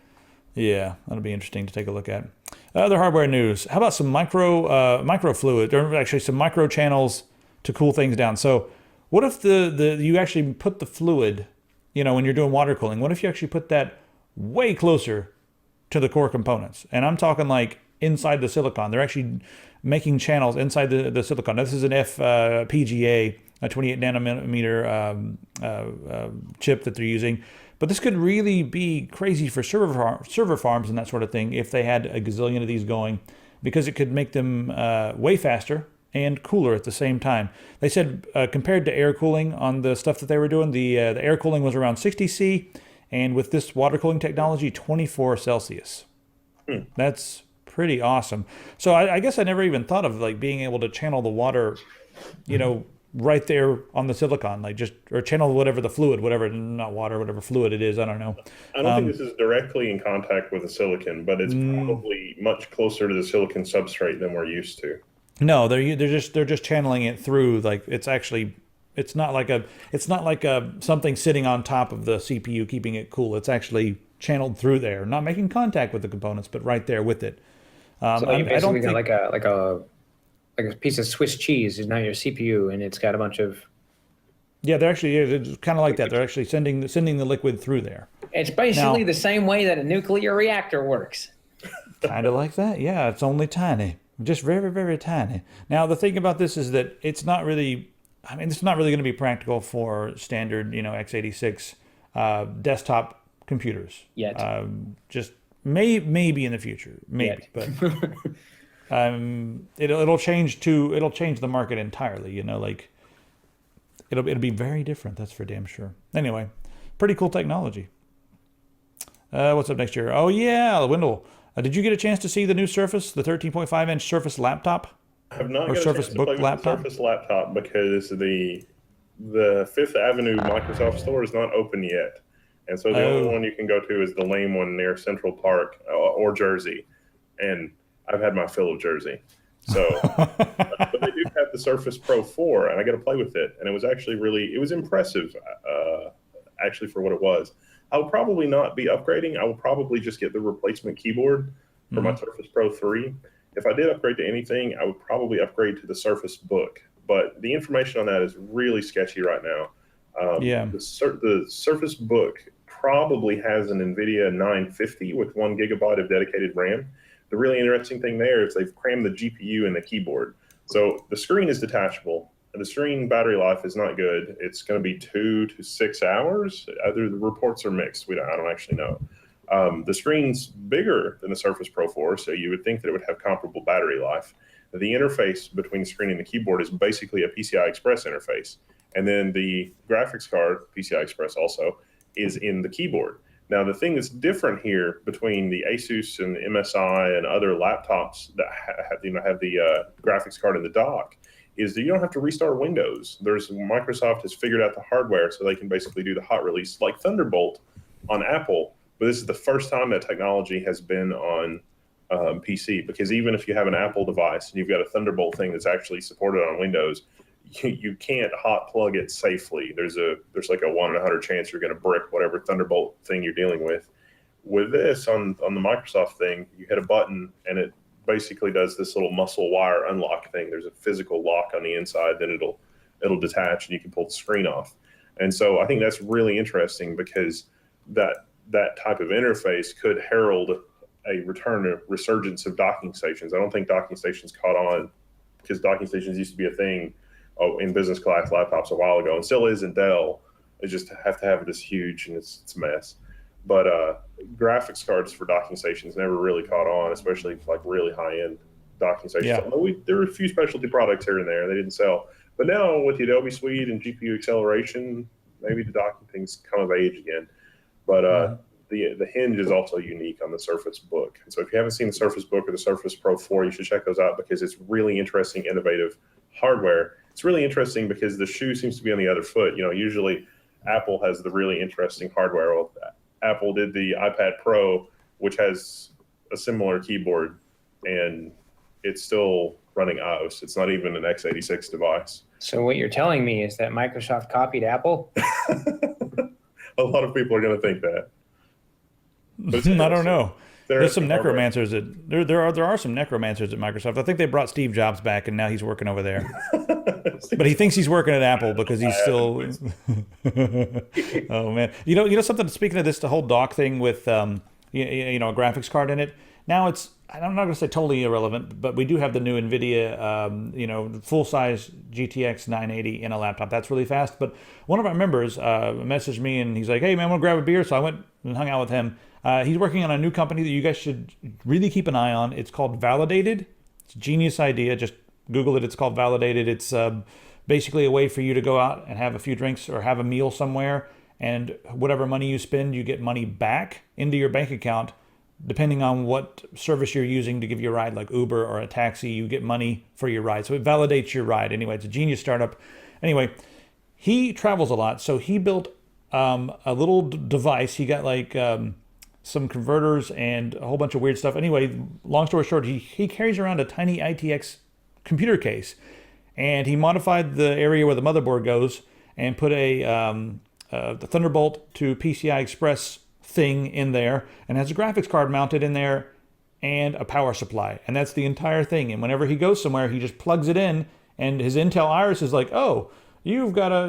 Yeah, that'll be interesting to take a look at. Other hardware news. How about some microfluid, or actually some micro channels to cool things down? So, what if you actually put the fluid, you know, when you're doing water cooling? What if you actually put that way closer to the core components? And I'm talking like inside the silicon. They're actually making channels inside the silicon. This is an FPGA, a 28 nanometer chip that they're using. But this could really be crazy for server farms and that sort of thing if they had a gazillion of these going, because it could make them way faster and cooler at the same time. They said compared to air cooling on the stuff that they were doing, the air cooling was around 60 C, and with this water cooling technology, 24 Celsius. That's pretty awesome. So I guess I never even thought of like being able to channel the water, you know, right there on the silicon, like or channel whatever the fluid, not water, whatever fluid it is. I don't know. I don't think this is directly in contact with the silicon, but it's probably much closer to the silicon substrate than we're used to. No, they're just channeling it through. Like it's not like something sitting on top of the CPU keeping it cool. It's actually channeled through there, not making contact with the components, but right there with it. So you basically got like a piece of Swiss cheese is now your CPU, and it's got a bunch of... Yeah, it's kind of like that. They're actually sending the liquid through there. It's basically the same way that a nuclear reactor works. Kind of like that, yeah. It's only tiny, just very, very tiny. Now, the thing about this is that it's not really going to be practical for standard, you know, x86 desktop computers. Yet. Just maybe in the future, maybe, but... it'll change the market entirely, you know, like it'll be very different, that's for damn sure. Anyway, pretty cool technology. What's up next year? Oh yeah, Wendell. Did you get a chance to see the new Surface, the 13.5-inch Surface laptop? I have not Or got Surface a chance to play Book with laptop? the Surface laptop because the Fifth Avenue Microsoft store is not open yet, and so the only one you can go to is the lame one near Central Park or Jersey, and I've had my fill of Jersey. So, but they do have the Surface Pro 4, and I got to play with it, and it was actually it was impressive, actually for what it was. I will probably not be upgrading. I will probably just get the replacement keyboard for my Surface Pro 3. If I did upgrade to anything, I would probably upgrade to the Surface Book. But the information on that is really sketchy right now. The Surface Book probably has an NVIDIA 950 with 1 gigabyte of dedicated RAM. The really interesting thing there is they've crammed the GPU in the keyboard. So the screen is detachable. The screen battery life is not good. It's going to be 2 to 6 hours. Either the reports are mixed. I don't actually know. The screen's bigger than the Surface Pro 4, so you would think that it would have comparable battery life. The interface between the screen and the keyboard is basically a PCI Express interface. And then the graphics card, PCI Express also, is in the keyboard. Now, the thing that's different here between the Asus and the MSI and other laptops that have the graphics card in the dock is that you don't have to restart Windows. Microsoft has figured out the hardware so they can basically do the hot release like Thunderbolt on Apple. But this is the first time that technology has been on PC, because even if you have an Apple device and you've got a Thunderbolt thing that's actually supported on Windows, you can't hot plug it safely. There's like a 1 in 100 chance you're going to brick whatever Thunderbolt thing you're dealing with. With this on the Microsoft thing, you hit a button and it basically does this little muscle wire unlock thing. There's a physical lock on the inside, then it'll detach and you can pull the screen off. And so I think that's really interesting because that type of interface could herald a resurgence of docking stations. I don't think docking stations caught on because docking stations used to be a thing in business class laptops a while ago and still is in Dell. They just have to have this huge and it's a mess. But graphics cards for docking stations never really caught on, especially like really high-end docking stations. Yeah. Although there were a few specialty products here and there, they didn't sell. But now with the Adobe Suite and GPU acceleration, maybe the docking things come of age again. But the hinge is also unique on the Surface Book. And so if you haven't seen the Surface Book or the Surface Pro 4, you should check those out because it's really interesting, innovative hardware. It's really interesting because the shoe seems to be on the other foot. Usually Apple has the really interesting hardware. Well, Apple did the iPad Pro, which has a similar keyboard, and it's still running iOS. It's not even an x86 device. So what you're telling me is that Microsoft copied Apple? A lot of people are going to think that. I don't know. There's some necromancers there are some necromancers at Microsoft. I think they brought Steve Jobs back, and now he's working over there. But he thinks he's working at Apple because he's still. Oh man, you know something. Speaking of this, the whole dock thing with a graphics card in it. Now I'm not going to say totally irrelevant, but we do have the new NVIDIA, full-size GTX 980 in a laptop. That's really fast. But one of our members messaged me, and he's like, hey, man, I want to grab a beer. So I went and hung out with him. He's working on a new company that you guys should really keep an eye on. It's called Validated. It's a genius idea. Just Google it. It's called Validated. It's basically a way for you to go out and have a few drinks or have a meal somewhere, and whatever money you spend, you get money back into your bank account. Depending on what service you're using to give you a ride, like Uber or a taxi, you get money for your ride. So it validates your ride. Anyway, it's a genius startup. Anyway, he travels a lot. So he built a little device. He got like some converters and a whole bunch of weird stuff. Anyway, long story short, he carries around a tiny ITX computer case. And he modified the area where the motherboard goes and put the Thunderbolt to PCI Express thing in there, and has a graphics card mounted in there and a power supply, and that's the entire thing. And whenever he goes somewhere, he just plugs it in, and his Intel Iris is like, oh, you've got a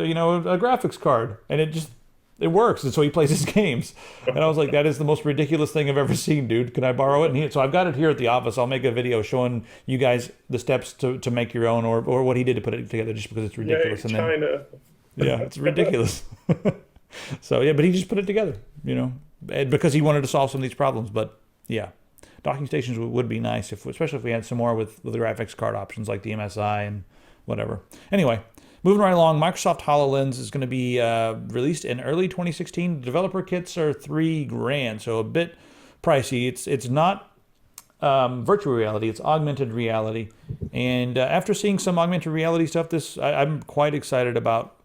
graphics card, and it works. And so he plays his games. And I was like, that is the most ridiculous thing I've ever seen, dude. Can I borrow it? And so I've got it here at the office. I'll make a video showing you guys the steps to make your own, or what he did to put it together, just because it's ridiculous. Yay, China. Yeah, it's ridiculous. So yeah, but he just put it together, because he wanted to solve some of these problems. But yeah, docking stations would be nice, especially if we had some more with the graphics card options like the MSI and whatever. Anyway, moving right along, Microsoft HoloLens is going to be released in early 2016. Developer kits are $3,000, so a bit pricey. It's not virtual reality, it's augmented reality. And after seeing some augmented reality stuff, I'm quite excited about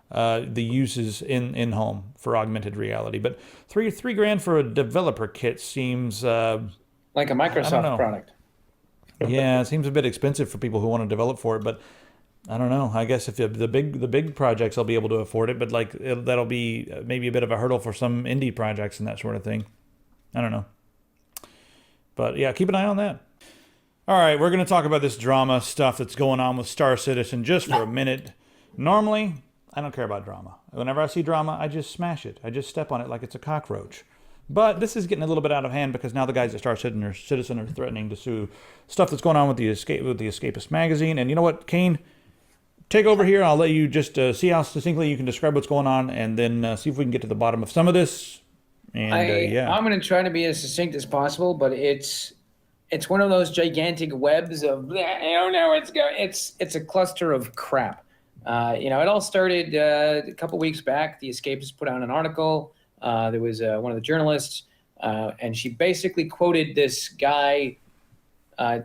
the uses in home for augmented reality. But $3,000 for a developer kit seems like a Microsoft product. Yeah, it seems a bit expensive for people who want to develop for it, but I don't know. I guess if the big projects, I'll be able to afford it, but like that'll be maybe a bit of a hurdle for some indie projects and that sort of thing. I don't know. But yeah, keep an eye on that. All right, we're going to talk about this drama stuff that's going on with Star Citizen just for a minute. Normally, I don't care about drama. Whenever I see drama, I just smash it. I just step on it like it's a cockroach. But this is getting a little bit out of hand because now the guys at Star Citizen are threatening to sue stuff that's going on with the Escapist magazine. And you know what, Kane? Take over here. I'll let you just see how succinctly you can describe what's going on, and then see if we can get to the bottom of some of this. And I'm going to try to be as succinct as possible, but it's one of those gigantic webs of I don't know. It's a cluster of crap. It all started a couple weeks back. The Escapists put out an article. There was one of the journalists, and she basically quoted this guy,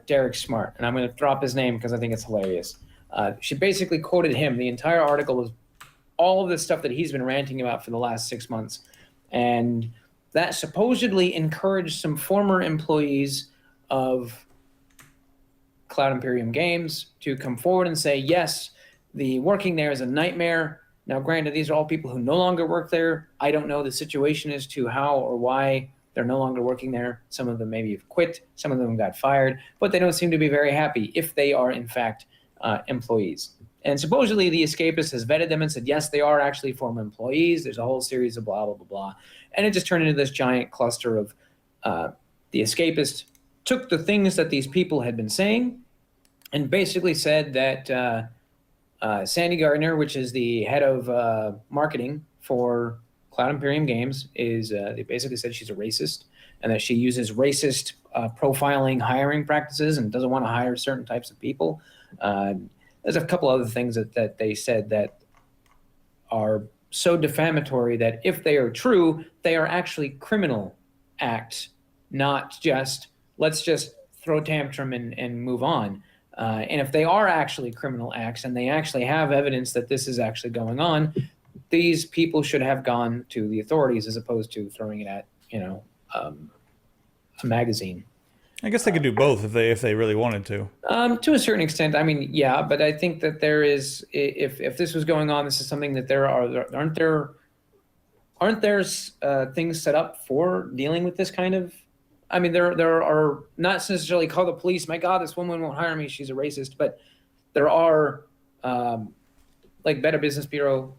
Derek Smart, and I'm going to drop his name because I think it's hilarious. She basically quoted him. The entire article was all of the stuff that he's been ranting about for the last 6 months, and that supposedly encouraged some former employees of Cloud Imperium Games to come forward and say, yes, the working there is a nightmare. Now, granted, these are all people who no longer work there. I don't know the situation as to how or why they're no longer working there. Some of them maybe have quit. Some of them got fired. But they don't seem to be very happy if they are, in fact, employees. And supposedly the Escapist has vetted them and said, yes, they are actually former employees. There's a whole series of blah, blah, blah, blah. And it just turned into this giant cluster of the Escapist took the things that these people had been saying and basically said that Sandy Gardner, which is the head of marketing for Cloud Imperium Games, they basically said she's a racist and that she uses racist profiling hiring practices and doesn't want to hire certain types of people. There's a couple other things that they said that are so defamatory that if they are true, they are actually criminal acts, not just let's just throw tantrum and move on. And if they are actually criminal acts and they actually have evidence that this is actually going on, these people should have gone to the authorities as opposed to throwing it at, a magazine. I guess they could do both if they really wanted to. To a certain extent, I mean, yeah, but I think that there is, if this was going on, this is something that aren't there things set up for dealing with this kind of. I mean, there are not necessarily call the police. My God, this woman won't hire me. She's a racist. But there are like Better Business Bureau.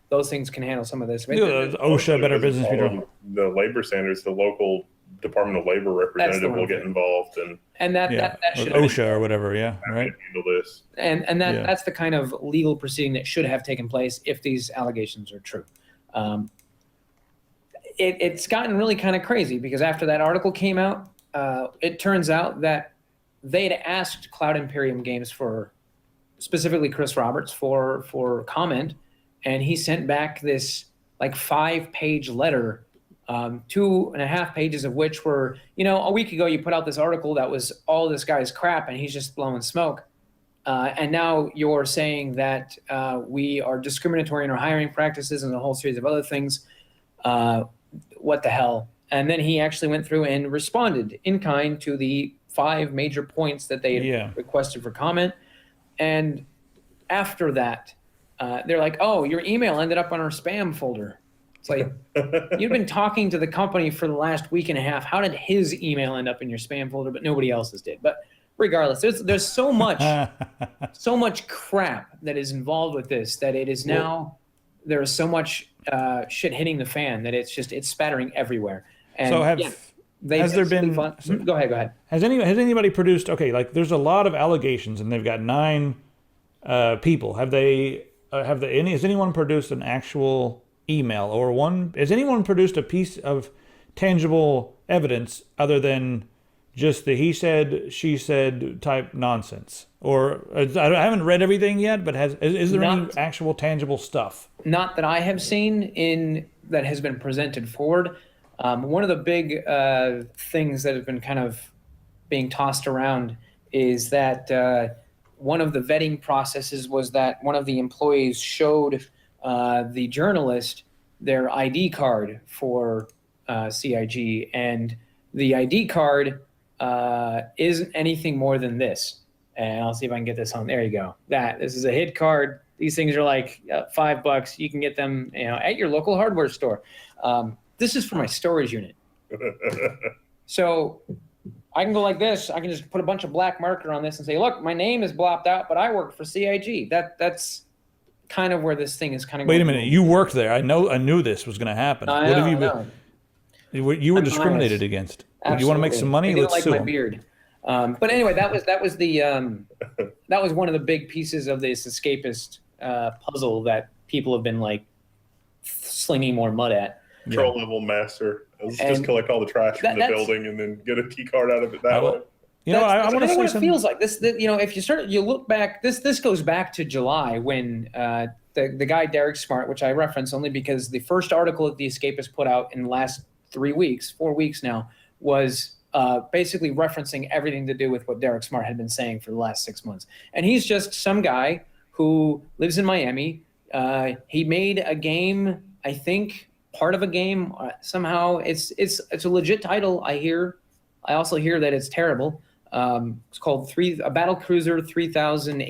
Those things can handle some of this. OSHA, Better Business Bureau. The labor standards, the local Department of Labor representative will get involved, and that should OSHA or whatever, yeah, right. Handle this, and that's the kind of legal proceeding that should have taken place if these allegations are true. It's gotten really kind of crazy because after that article came out, it turns out that they'd asked Cloud Imperium Games specifically Chris Roberts for comment, and he sent back this like 5-page letter, 2.5 pages of which were, a week ago you put out this article that was all this guy's crap and he's just blowing smoke. And now you're saying that we are discriminatory in our hiring practices and a whole series of other things. What the hell? And then he actually went through and responded in kind to the 5 major points that they had requested for comment. And after that, they're like, oh, your email ended up on our spam folder. It's like, you've been talking to the company for the last week and a half. How did his email end up in your spam folder, but nobody else's did? But regardless, there's so much crap that is involved with this that it is now, there is so much shit hitting the fan that it's spattering everywhere. And so has there been? Go ahead. Has anybody produced? Okay, like there's a lot of allegations, and they've got 9 people. Has anyone produced an actual email or has anyone produced a piece of tangible evidence other than just the he said, she said type nonsense? Or I haven't read everything yet, but is there any actual tangible stuff? Not that I have seen that has been presented forward. One of the big things that have been kind of being tossed around is that one of the vetting processes was that one of the employees showed the journalist their ID card for CIG, and the ID card isn't anything more than this. And I'll see if I can get this on. There you go. This is a HID card. These things are like $5. You can get them, at your local hardware store. This is for my storage unit. So I can go like this. I can just put a bunch of black marker on this and say, look, my name is blopped out, but I work for CIG. That's kind of where this thing is kind of. Wait a minute. You worked there. I knew this was going to happen. What have you been? You were discriminated against. Absolutely. You want to make some money? Let's sue sue my them. beard. But anyway, that was that was one of the big pieces of this escapist puzzle that people have been like slinging more mud at. Control level master. Let's just collect all the trash from the building and then get a key card out of it that way. I want to say what something. It feels like this. If you look back, this goes back to July when the guy Derek Smart, which I reference only because the first article that the Escapist put out in the last 4 weeks now, was basically referencing everything to do with what Derek Smart had been saying for the last 6 months. And he's just some guy who lives in Miami. He made a game, I think, part of a game. Somehow it's a legit title. I also hear that it's terrible. It's called a Battle Cruiser 3000 AD,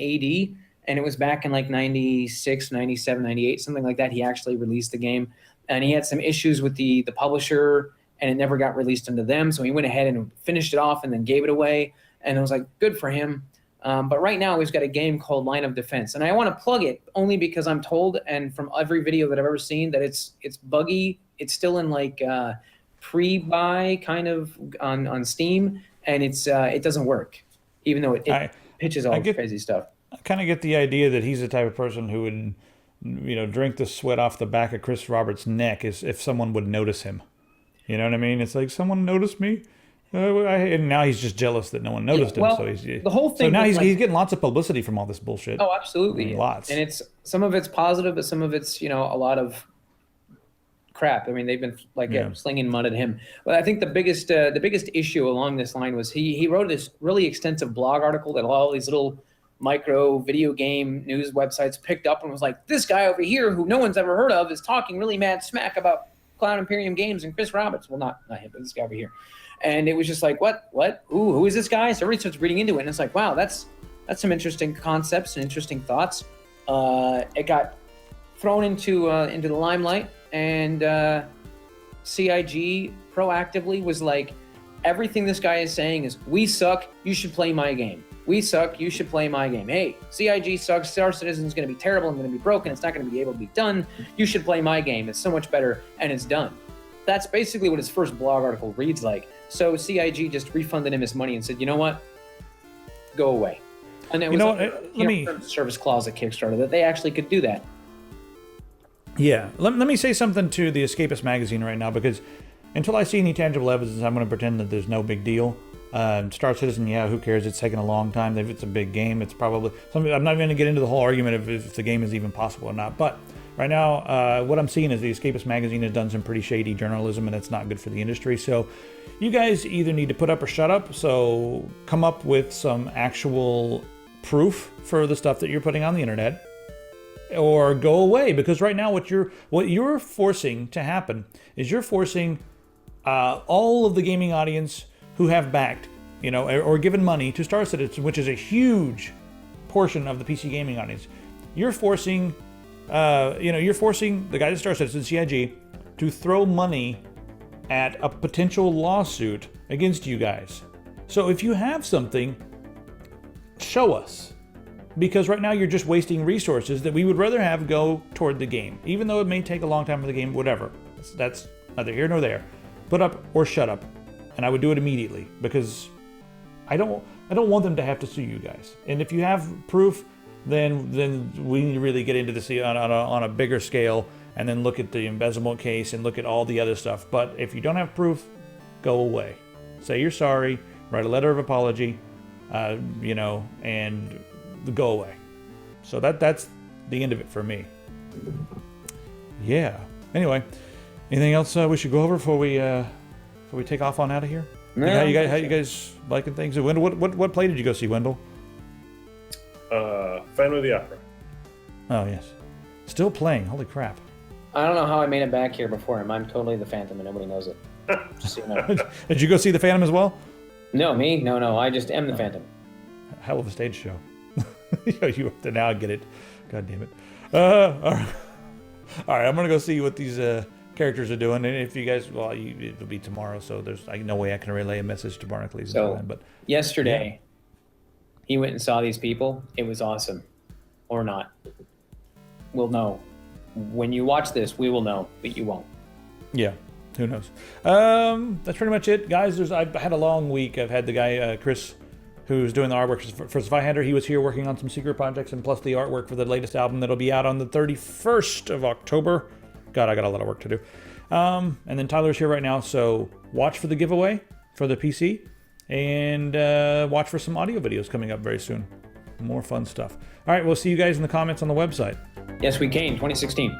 and it was back in like 96, 97, 98, something like that. He actually released the game, and he had some issues with the publisher, and it never got released into them. So he went ahead and finished it off and then gave it away. And I was like, good for him. But right now he's got a game called Line of Defense. And I want to plug it only because I'm told, and from every video that I've ever seen, that it's buggy. It's still in like pre-buy kind of on Steam. And it doesn't work, even though it pitches all crazy stuff. I kind of get the idea that he's the type of person who would, drink the sweat off the back of Chris Roberts' neck if someone would notice him. You know what I mean? It's like, someone noticed me, and now he's just jealous that no one noticed him. So the whole thing. So now he's getting lots of publicity from all this bullshit. Oh, absolutely, I mean, lots. And some of it's positive, but some of it's a lot of crap. I mean, they've been slinging mud at him. But I think the biggest issue along this line was he wrote this really extensive blog article that all these little micro video game news websites picked up and was like, this guy over here who no one's ever heard of is talking really mad smack about Cloud Imperium Games and Chris Roberts. Well, not him, but this guy over here. And it was just like, what? Ooh, who is this guy? So everybody starts reading into it, and it's like, wow, that's some interesting concepts and interesting thoughts. It got thrown into the limelight, and CIG proactively was like, everything this guy is saying is, we suck, you should play my game. We suck, you should play my game. Hey, CIG sucks, Star Citizen is going to be terrible and going to be broken, it's not going to be able to be done. You should play my game, it's so much better, and it's done. That's basically what his first blog article reads like. So CIG just refunded him his money and said, you know what? Go away. And it was service clause at Kickstarter that they actually could do that. Yeah. Let me say something to the Escapist magazine right now, because until I see any tangible evidence, I'm going to pretend that there's no big deal. Star Citizen, who cares? It's taken a long time. If it's a big game, it's probably something. I'm not going to get into the whole argument of if the game is even possible or not. But right now, what I'm seeing is the Escapist magazine has done some pretty shady journalism, and it's not good for the industry. So you guys either need to put up or shut up. So come up with some actual proof for the stuff that you're putting on the internet, or go away. Because right now, what you're forcing to happen is you're forcing all of the gaming audience who have backed, or given money to Star Citizen, which is a huge portion of the PC gaming audience. You're forcing, the guys at Star Citizen, CIG, to throw money at a potential lawsuit against you guys. So if you have something, show us. Because right now you're just wasting resources that we would rather have go toward the game. Even though it may take a long time for the game, whatever. That's neither here nor there. Put up or shut up. And I would do it immediately, because I don't want them to have to sue you guys. And if you have proof, then we need to really get into this on a bigger scale, and then look at the embezzlement case and look at all the other stuff. But if you don't have proof, go away. Say you're sorry, write a letter of apology, you know, and go away. So that's the end of it for me. Yeah. Anyway, anything else we should go over before we take off on out of here? No. How you guys liking things? Wendell, what play did you go see, Wendell? Phantom of the Opera. Oh yes, still playing. Holy crap! I don't know how I made it back here before him. I'm totally the Phantom and nobody knows it. Just so you know. Did you go see the Phantom as well? No, me? No. I just am the Phantom. Hell of a stage show. You have to now get it. God damn it. All right. I'm gonna go see what these characters are doing, and if you guys, well, it'll be tomorrow, so there's no way I can relay a message to Barnacle. So but yesterday, he went and saw these people. It was awesome, or not. We'll know when you watch this. We will know, but you won't. Yeah. Who knows? That's pretty much it, guys. I've had a long week. I've had the guy Chris, who's doing the artwork for Spyhander. He was here working on some secret projects and plus the artwork for the latest album that'll be out on the 31st of October. God, I got a lot of work to do. And then Tyler's here right now, so watch for the giveaway for the PC and watch for some audio videos coming up very soon. More fun stuff. All right, we'll see you guys in the comments on the website. Yes, we came. 2016.